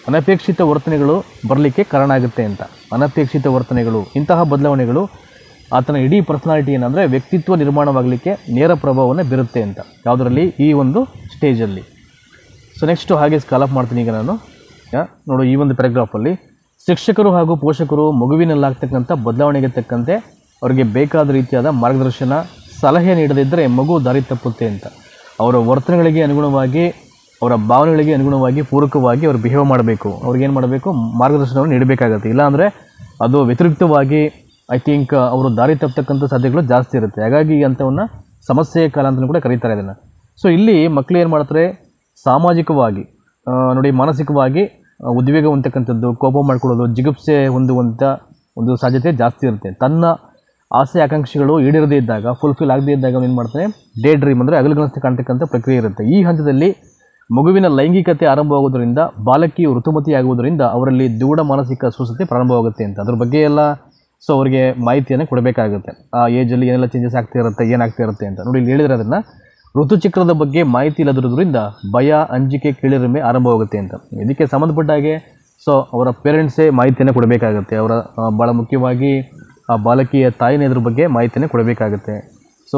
ಅನಪೇಕ್ಷಿತ ವರ್ತನೆಗಳು ಬರಲಿಕ್ಕೆ ಕಾರಣ ಆಗುತ್ತೆ ಅಂತ. ಅನಪೇಕ್ಷಿತ ವರ್ತನೆಗಳು, ಇಂತಹ ಬದಲಾವಣೆಗಳು ಆತನ ಇಡೀ ಪರ್ಸನಾಲಿಟಿ ಏನಂದರೆ ವ್ಯಕ್ತಿತ್ವ ನಿರ್ಮಾಣವಾಗಲಿಕ್ಕೆ ನೇರ ಪ್ರಭಾವವನ್ನು ಬೀರುತ್ತೆ ಅಂತ, ಯಾವುದರಲ್ಲಿ, ಈ ಒಂದು ಸ್ಟೇಜಲ್ಲಿ. ಸೊ ನೆಕ್ಸ್ಟು ಹಾಗೆ ಸ್ಕಾಲಪ್ ಮಾಡ್ತೀನಿ ಈಗ ನಾನು. ನೋಡು ಈ ಒಂದು ಪ್ಯಾರಾಗ್ರಾಫಲ್ಲಿ ಶಿಕ್ಷಕರು ಹಾಗೂ ಪೋಷಕರು ಮಗುವಿನಲ್ಲಾಗ್ತಕ್ಕಂಥ ಬದಲಾವಣೆಗೆ ತಕ್ಕಂತೆ ಅವರಿಗೆ ಬೇಕಾದ ರೀತಿಯಾದ ಮಾರ್ಗದರ್ಶನ, ಸಲಹೆ ನೀಡದಿದ್ದರೆ ಮಗು ದಾರಿ ತಪ್ಪುತ್ತೆ ಅಂತ. ಅವರ ವರ್ತನೆಗಳಿಗೆ ಅನುಗುಣವಾಗಿ, ಅವರ ಭಾವನೆಗಳಿಗೆ ಅನುಗುಣವಾಗಿ, ಪೂರಕವಾಗಿ ಅವರು ಬಿಹೇವ್ ಮಾಡಬೇಕು. ಅವ್ರಿಗೇನು ಮಾಡಬೇಕು, ಮಾರ್ಗದರ್ಶನವನ್ನು ನೀಡಬೇಕಾಗತ್ತೆ. ಇಲ್ಲಾಂದರೆ ಅದು ವ್ಯತಿರಿಕ್ತವಾಗಿ ಐ ಥಿಂಕ್ ಅವರು ದಾರಿ ತಪ್ಪತಕ್ಕಂಥ ಸಾಧ್ಯತೆಗಳು ಜಾಸ್ತಿ ಇರುತ್ತೆ. ಹಾಗಾಗಿ ಅಂಥವನ್ನ ಸಮಸ್ಯೆಯ ಕಾಲ ಅಂತಲೂ ಕೂಡ ಕರೀತಾರೆ ಇದನ್ನು. ಸೊ ಇಲ್ಲಿ ಮಕ್ಕಳು ಏನು ಮಾಡ್ತಾರೆ, ಸಾಮಾಜಿಕವಾಗಿ ನೋಡಿ, ಮಾನಸಿಕವಾಗಿ ಉದ್ವೇಗ ಹೊಂದತಕ್ಕಂಥದ್ದು, ಕೋಪ ಮಾಡ್ಕೊಳ್ಳೋದು, ಜಿಗುಪ್ಸೆ ಹೊಂದುವಂಥ ಒಂದು ಸಾಧ್ಯತೆ ಜಾಸ್ತಿ ಇರುತ್ತೆ. ತನ್ನ ಆಸೆ ಆಕಾಂಕ್ಷೆಗಳು ಈಡೇರದೇ ಇದ್ದಾಗ, ಫುಲ್ಫಿಲ್ ಆಗದೇ ಇದ್ದಾಗ ಏನು ಮಾಡ್ತಾನೆ, ಡೇ ಡ್ರೀಮ್ ಅಂದರೆ ಹಗಲುಗನಸು ಕಾಣ್ತಕ್ಕಂಥ ಪ್ರಕ್ರಿಯೆ ಇರುತ್ತೆ. ಈ ಹಂತದಲ್ಲಿ ಮಗುವಿನ ಲೈಂಗಿಕತೆ ಆರಂಭವಾಗೋದರಿಂದ, ಬಾಲಕಿಯು ಋತುಮತಿ ಆಗುವುದರಿಂದ ಅವರಲ್ಲಿ ದೂಢ ಮಾನಸಿಕ ಅಸ್ವಸ್ಥತೆ ಪ್ರಾರಂಭವಾಗುತ್ತೆ ಅಂತ. ಅದ್ರ ಬಗ್ಗೆ ಎಲ್ಲ ಸೊ ಅವರಿಗೆ ಮಾಹಿತಿಯನ್ನು ಕೊಡಬೇಕಾಗುತ್ತೆ. ಆ ಏಜಲ್ಲಿ ಏನೆಲ್ಲ ಚೇಂಜಸ್ ಆಗ್ತಾ ಇರುತ್ತೆ, ಏನಾಗ್ತಾ ಇರುತ್ತೆ ಅಂತ ನೋಡಿ. ಇಲ್ಲಿ ಹೇಳಿದರೆ ಅದನ್ನು ಋತುಚಕ್ರದ ಬಗ್ಗೆ ಮಾಹಿತಿ ಇಲ್ಲದಿರೋದ್ರಿಂದ ಭಯ, ಅಂಜಿಕೆ, ಕೀಳರಿಮೆ ಆರಂಭವಾಗುತ್ತೆ ಅಂತ. ಇದಕ್ಕೆ ಸಂಬಂಧಪಟ್ಟ ಹಾಗೆ ಸೊ ಅವರ ಪೇರೆಂಟ್ಸೇ ಮಾಹಿತಿಯನ್ನು ಕೊಡಬೇಕಾಗುತ್ತೆ. ಅವರ ಭಾಳ ಮುಖ್ಯವಾಗಿ ಆ ಬಾಲಕಿಯ ತಾಯಿನೇ ಇದ್ರ ಬಗ್ಗೆ ಮಾಹಿತಿಯನ್ನು ಕೊಡಬೇಕಾಗುತ್ತೆ. ಸೊ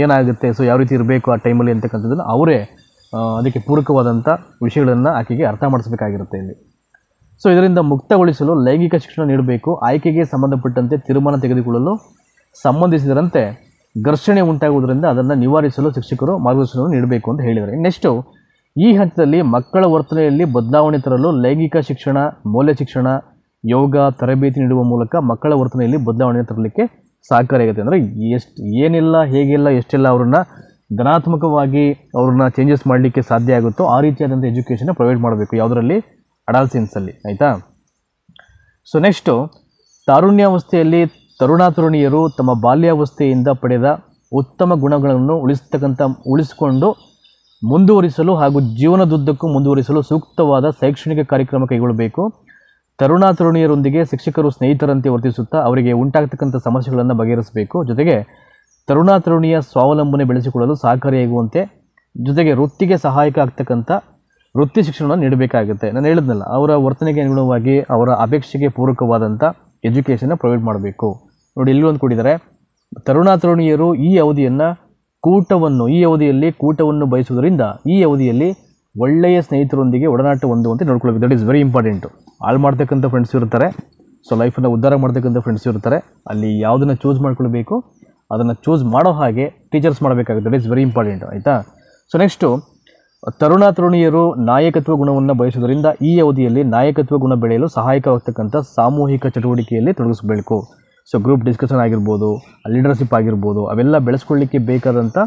ಏನಾಗುತ್ತೆ, ಸೊ ಯಾವ ರೀತಿ ಇರಬೇಕು ಆ ಟೈಮಲ್ಲಿ ಅಂತಕ್ಕಂಥದ್ದನ್ನು ಅವರೇ ಅದಕ್ಕೆ ಪೂರಕವಾದಂಥ ವಿಷಯಗಳನ್ನು ಆಕೆಗೆ ಅರ್ಥ ಮಾಡಿಸ್ಬೇಕಾಗಿರುತ್ತೆ ಇಲ್ಲಿ. ಸೊ ಇದರಿಂದ ಮುಕ್ತಗೊಳಿಸಲು ಲೈಂಗಿಕ ಶಿಕ್ಷಣ ನೀಡಬೇಕು. ಆಯ್ಕೆಗೆ ಸಂಬಂಧಪಟ್ಟಂತೆ ತೀರ್ಮಾನ ತೆಗೆದುಕೊಳ್ಳಲು ಸಂಬಂಧಿಸಿದಂತೆ ಘರ್ಷಣೆ ಉಂಟಾಗುವುದರಿಂದ ಅದನ್ನು ನಿವಾರಿಸಲು ಶಿಕ್ಷಕರು ಮಾರ್ಗದರ್ಶನವನ್ನು ನೀಡಬೇಕು ಅಂತ ಹೇಳಿದ್ದಾರೆ. ನೆಕ್ಸ್ಟು ಈ ಹಂತದಲ್ಲಿ ಮಕ್ಕಳ ವರ್ತನೆಯಲ್ಲಿ ಬದಲಾವಣೆ ತರಲು ಲೈಂಗಿಕ ಶಿಕ್ಷಣ, ಮೌಲ್ಯ ಶಿಕ್ಷಣ, ಯೋಗ ತರಬೇತಿ ನೀಡುವ ಮೂಲಕ ಮಕ್ಕಳ ವರ್ತನೆಯಲ್ಲಿ ಬದಲಾವಣೆ ತರಲಿಕ್ಕೆ ಸಹಕಾರಿಯಾಗುತ್ತೆ. ಅಂದರೆ ಏನೆಲ್ಲ, ಹೇಗೆಲ್ಲ, ಎಷ್ಟೆಲ್ಲ ಅವ್ರನ್ನ ಧನಾತ್ಮಕವಾಗಿ ಅವ್ರನ್ನ ಚೇಂಜಸ್ ಮಾಡಲಿಕ್ಕೆ ಸಾಧ್ಯ ಆಗುತ್ತೋ ಆ ರೀತಿಯಾದಂಥ ಎಜುಕೇಷನ್ನ ಪ್ರೊವೈಡ್ ಮಾಡಬೇಕು. ಯಾವುದರಲ್ಲಿ, ಅಡಾಲ್ಸೆನ್ಸಲ್ಲಿ, ಆಯಿತಾ. ಸೊ ನೆಕ್ಸ್ಟು ತಾರುಣ್ಯಾವಸ್ಥೆಯಲ್ಲಿ ತರುಣಾತರುಣಿಯರು ತಮ್ಮ ಬಾಲ್ಯಾವಸ್ಥೆಯಿಂದ ಪಡೆದ ಉತ್ತಮ ಗುಣಗಳನ್ನು ಉಳಿಸಿಕೊಂಡು ಮುಂದುವರಿಸಲು ಹಾಗೂ ಜೀವನದುದ್ದಕ್ಕೂ ಮುಂದುವರಿಸಲು ಸೂಕ್ತವಾದ ಶೈಕ್ಷಣಿಕ ಕಾರ್ಯಕ್ರಮ ಕೈಗೊಳ್ಳಬೇಕು. ತರುಣಾತರುಣಿಯರೊಂದಿಗೆ ಶಿಕ್ಷಕರು ಸ್ನೇಹಿತರಂತೆ ವರ್ತಿಸುತ್ತಾ ಅವರಿಗೆ ಉಂಟಾಗ್ತಕ್ಕಂಥ ಸಮಸ್ಯೆಗಳನ್ನು ಬಗೆಹರಿಸಬೇಕು. ಜೊತೆಗೆ ತರುಣಾತರುಣಿಯ ಸ್ವಾವಲಂಬನೆ ಬೆಳೆಸಿಕೊಳ್ಳಲು ಸಹಕಾರಿಯಾಗುವಂತೆ, ಜೊತೆಗೆ ವೃತ್ತಿಗೆ ಸಹಾಯಕ ಆಗ್ತಕ್ಕಂಥ ವೃತ್ತಿ ಶಿಕ್ಷಣವನ್ನು ನೀಡಬೇಕಾಗುತ್ತೆ. ನಾನು ಹೇಳಿದ್ನಲ್ಲ, ಅವರ ವರ್ತನೆಗೆ ಅನುಗುಣವಾಗಿ ಅವರ ಅಪೇಕ್ಷೆಗೆ ಪೂರಕವಾದಂಥ ಎಜುಕೇಷನ್ನ ಪ್ರೊವೈಡ್ ಮಾಡಬೇಕು. ನೋಡಿ ಇಲ್ಲಿ ಒಂದು ಕೊಟ್ಟಿದ್ದಾರೆ, ತರುಣಾತರುಣಿಯರು ಈ ಅವಧಿಯಲ್ಲಿ ಕೂಟವನ್ನು ಬಯಸುವುದರಿಂದ ಈ ಅವಧಿಯಲ್ಲಿ ಒಳ್ಳೆಯ ಸ್ನೇಹಿತರೊಂದಿಗೆ ಒಡನಾಟ ಹೊಂದುವಂತೆ ನೋಡ್ಕೊಳ್ಬೇಕು. That is very important. ಹಾಳು ಮಾಡ್ತಕ್ಕಂಥ ಫ್ರೆಂಡ್ಸ್ ಇರ್ತಾರೆ, ಸೊ ಲೈಫನ್ನು ಉದ್ಧಾರ ಮಾಡ್ತಕ್ಕಂಥ ಫ್ರೆಂಡ್ಸ್ ಇರ್ತಾರೆ. ಅಲ್ಲಿ ಯಾವುದನ್ನು ಚೂಸ್ ಮಾಡ್ಕೊಳ್ಬೇಕು, ಅದನ್ನು ಚೂಸ್ ಮಾಡೋ ಹಾಗೆ ಟೀಚರ್ಸ್ ಮಾಡಬೇಕಾಗುತ್ತೆ. ದಟ್ ಈಸ್ ವೆರಿ ಇಂಪಾರ್ಟೆಂಟ್, ಆಯಿತಾ. ಸೊ ನೆಕ್ಸ್ಟು ತರುಣಾತರುಣಿಯರು ನಾಯಕತ್ವ ಗುಣವನ್ನು ಬಯಸುವುದರಿಂದ ಈ ಅವಧಿಯಲ್ಲಿ ನಾಯಕತ್ವ ಗುಣ ಬೆಳೆಯಲು ಸಹಾಯಕವಾಗ್ತಕ್ಕಂಥ ಸಾಮೂಹಿಕ ಚಟುವಟಿಕೆಯಲ್ಲಿ ತೊಡಗಿಸಬೇಕು. ಸೊ ಗ್ರೂಪ್ ಡಿಸ್ಕಷನ್ ಆಗಿರ್ಬೋದು, ಲೀಡರ್ಶಿಪ್ ಆಗಿರ್ಬೋದು, ಅವೆಲ್ಲ ಬೆಳೆಸ್ಕೊಳ್ಳಿಕ್ಕೆ ಬೇಕಾದಂಥ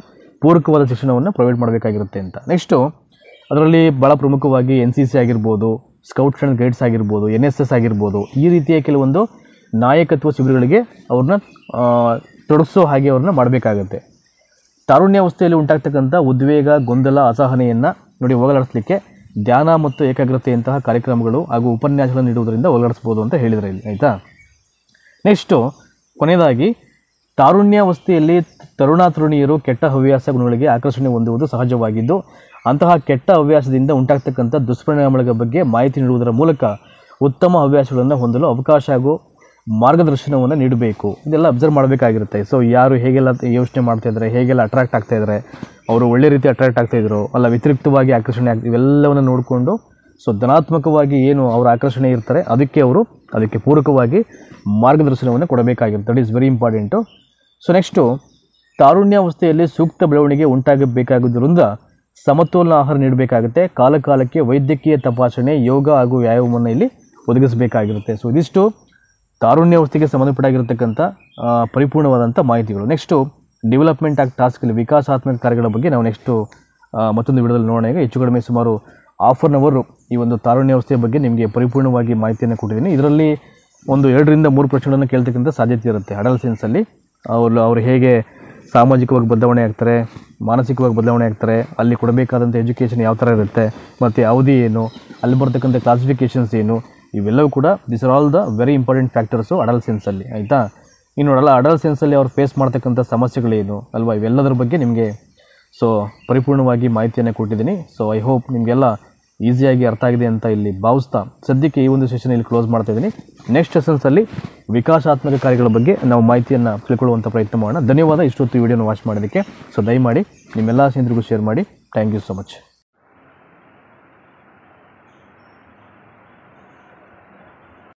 ಪೂರಕವಾದ ಶಿಕ್ಷಣವನ್ನು ಪ್ರೊವೈಡ್ ಮಾಡಬೇಕಾಗಿರುತ್ತೆ ಅಂತ. ನೆಕ್ಸ್ಟು ಅದರಲ್ಲಿ ಭಾಳ ಪ್ರಮುಖವಾಗಿ NCC ಆಗಿರ್ಬೋದು, ಸ್ಕೌಟ್ಸ್ ಆ್ಯಂಡ್ ಗೈಡ್ಸ್ ಆಗಿರ್ಬೋದು, NSS ಆಗಿರ್ಬೋದು, ಈ ರೀತಿಯ ಕೆಲವೊಂದು ನಾಯಕತ್ವ ಶಿಬಿರಗಳಿಗೆ ಅವ್ರನ್ನ ತೊಡಗಿಸೋ ಹಾಗೆ ಅವ್ರನ್ನ ಮಾಡಬೇಕಾಗತ್ತೆ. ತಾರುಣ್ಯಾವಸ್ಥೆಯಲ್ಲಿ ಉಂಟಾಗ್ತಕ್ಕಂಥ ಉದ್ವೇಗ, ಗೊಂದಲ, ಅಸಹನೆಯನ್ನು ನೋಡಿ ಹೋಗಲಾಡಿಸಲಿಕ್ಕೆ ಧ್ಯಾನ ಮತ್ತು ಏಕಾಗ್ರತೆಯಂತಹ ಕಾರ್ಯಕ್ರಮಗಳು ಹಾಗೂ ಉಪನ್ಯಾಸಗಳನ್ನು ನೀಡುವುದರಿಂದ ಹೋಗಲಾಡಿಸ್ಬೋದು ಅಂತ ಹೇಳಿದರೆ ಇಲ್ಲಿ, ಆಯಿತಾ. ನೆಕ್ಸ್ಟು ಕೊನೆಯದಾಗಿ ತಾರುಣ್ಯಾವಸ್ಥೆಯಲ್ಲಿ ತರುಣಾತರುಣಿಯರು ಕೆಟ್ಟ ಹವ್ಯಾಸ ಗುಣಗಳಿಗೆ ಆಕರ್ಷಣೆ ಹೊಂದುವುದು ಸಹಜವಾಗಿದ್ದು, ಅಂತಹ ಕೆಟ್ಟ ಹವ್ಯಾಸದಿಂದ ಉಂಟಾಗ್ತಕ್ಕಂಥ ದುಷ್ಪರಿಣಾಮಗಳ ಬಗ್ಗೆ ಮಾಹಿತಿ ನೀಡುವುದರ ಮೂಲಕ ಉತ್ತಮ ಹವ್ಯಾಸಗಳನ್ನು ಹೊಂದಲು ಅವಕಾಶ ಹಾಗೂ ಮಾರ್ಗದರ್ಶನವನ್ನು ನೀಡಬೇಕು. ಇದೆಲ್ಲ ಅಬ್ಸರ್ವ್ ಮಾಡಬೇಕಾಗಿರುತ್ತೆ. ಸೊ ಯಾರು ಹೇಗೆಲ್ಲ ಯೋಚನೆ ಮಾಡ್ತಾಯಿದ್ದಾರೆ, ಹೇಗೆಲ್ಲ ಅಟ್ರಾಕ್ಟ್ ಆಗ್ತಾಯಿದ್ದಾರೆ, ಅವರು ಒಳ್ಳೆ ರೀತಿ ಅಟ್ರಾಕ್ಟ್ ಆಗ್ತಾಯಿದ್ರು, ಅಲ್ಲ ವ್ಯತಿರಿಕ್ತವಾಗಿ ಆಕರ್ಷಣೆ ಇವೆಲ್ಲವನ್ನು ನೋಡಿಕೊಂಡು ಸೊ ಧನಾತ್ಮಕವಾಗಿ ಏನು ಅವರ ಆಕರ್ಷಣೆ ಇರ್ತಾರೆ ಅದಕ್ಕೆ ಪೂರಕವಾಗಿ ಮಾರ್ಗದರ್ಶನವನ್ನು ಕೊಡಬೇಕಾಗಿರುತ್ತೆ. That is very important. So next ತಾರುಣ್ಯಾವಸ್ಥೆಯಲ್ಲಿ ಸೂಕ್ತ ಬೆಳವಣಿಗೆ ಉಂಟಾಗಬೇಕಾಗುವುದರಿಂದ ಸಮತೋಲನ ಆಹಾರ ನೀಡಬೇಕಾಗುತ್ತೆ. ಕಾಲಕಾಲಕ್ಕೆ ವೈದ್ಯಕೀಯ ತಪಾಸಣೆ, ಯೋಗ ಹಾಗೂ ವ್ಯಾಯಾಮವನ್ನು ಇಲ್ಲಿ ಒದಗಿಸಬೇಕಾಗಿರುತ್ತೆ. ಸೊ ಇದಿಷ್ಟು ತಾರುಣ್ಯಾವಸ್ಥೆಗೆ ಸಂಬಂಧಪಟ್ಟಾಗಿರತಕ್ಕಂಥ ಪರಿಪೂರ್ಣವಾದಂಥ ಮಾಹಿತಿಗಳು. ನೆಕ್ಸ್ಟು ಡೆವಲಪ್ಮೆಂಟ್ ಆಗಿ ಟಾಸ್ಕಲ್ಲಿ ವಿಕಾಸಾತ್ಮಕ ಕಾರ್ಯಗಳ ಬಗ್ಗೆ ನಾವು ನೆಕ್ಸ್ಟು ಮತ್ತೊಂದು ವಿಡಿಯೋದಲ್ಲಿ ನೋಡೋಣ. ಈಗ ಹೆಚ್ಚು ಕಡಿಮೆ ಸುಮಾರು ಹಾಫ್ ಆನ್ ಅವರು ಈ ಒಂದು ತಾರುಣ್ಯ ವ್ಯವಸ್ಥೆಯ ಬಗ್ಗೆ ನಿಮಗೆ ಪರಿಪೂರ್ಣವಾಗಿ ಮಾಹಿತಿಯನ್ನು ಕೊಟ್ಟಿದ್ದೀನಿ. ಇದರಲ್ಲಿ ಒಂದು 2 ರಿಂದ 3 ಪ್ರಶ್ನೆಗಳನ್ನು ಕೇಳ್ತಕ್ಕಂಥ ಸಾಧ್ಯತೆ ಇರುತ್ತೆ. ಅಡಲ್ಸೆನ್ಸಲ್ಲಿ ಅವರು ಹೇಗೆ ಸಾಮಾಜಿಕವಾಗಿ ಬದಲಾವಣೆ ಆಗ್ತಾರೆ, ಮಾನಸಿಕವಾಗಿ ಬದಲಾವಣೆ ಆಗ್ತಾರೆ, ಅಲ್ಲಿ ಕೊಡಬೇಕಾದಂಥ ಎಜುಕೇಷನ್ ಯಾವ ಥರ ಇರುತ್ತೆ, ಮತ್ತು ಅವಧಿ ಏನು, ಅಲ್ಲಿ ಬರ್ತಕ್ಕಂಥ ಕ್ಲಾಸಿಫಿಕೇಷನ್ಸ್ ಏನು, ಇವೆಲ್ಲವೂ ಕೂಡ this are all the very important factors ಅಡಲ್ಸೆನ್ಸಲ್ಲಿ, ಆಯಿತಾ. ಇನ್ನು ನೋಡಲ್ಲ ಅಡಲ್ಸೆನ್ಸಲ್ಲಿ ಅವ್ರು ಫೇಸ್ ಮಾಡ್ತಕ್ಕಂಥ ಸಮಸ್ಯೆಗಳೇನು ಅಲ್ವಾ, ಇವೆಲ್ಲದರ ಬಗ್ಗೆ ನಿಮಗೆ ಪರಿಪೂರ್ಣವಾಗಿ ಮಾಹಿತಿಯನ್ನು ಕೊಟ್ಟಿದ್ದೀನಿ. ಐ ಹೋಪ್ ನಿಮಗೆಲ್ಲ ಈಸಿಯಾಗಿ ಅರ್ಥ ಆಗಿದೆ ಅಂತ ಇಲ್ಲಿ ಭಾವಿಸ್ತಾ ಸದ್ಯಕ್ಕೆ ಈ ಒಂದು ಸೆಷನ್ ಇಲ್ಲಿ ಕ್ಲೋಸ್ ಮಾಡ್ತಾ ಇದ್ದೀನಿ. ನೆಕ್ಸ್ಟ್ ಸೆಷನ್ಸಲ್ಲಿ ವಿಕಾಸಾತ್ಮಕ ಕಾರ್ಯಗಳ ಬಗ್ಗೆ ನಾವು ಮಾಹಿತಿಯನ್ನು ತಿಳ್ಕೊಳ್ಳುವಂಥ ಪ್ರಯತ್ನ ಮಾಡೋಣ. ಧನ್ಯವಾದ ಇಷ್ಟೊತ್ತು ಈ ವಿಡಿಯೋನ ವಾಚ್ ಮಾಡೋದಕ್ಕೆ. ದಯಮಾಡಿ ನಿಮ್ಮೆಲ್ಲ ಸ್ನೇಹಿತರಿಗೂ ಶೇರ್ ಮಾಡಿ. Thank you so much.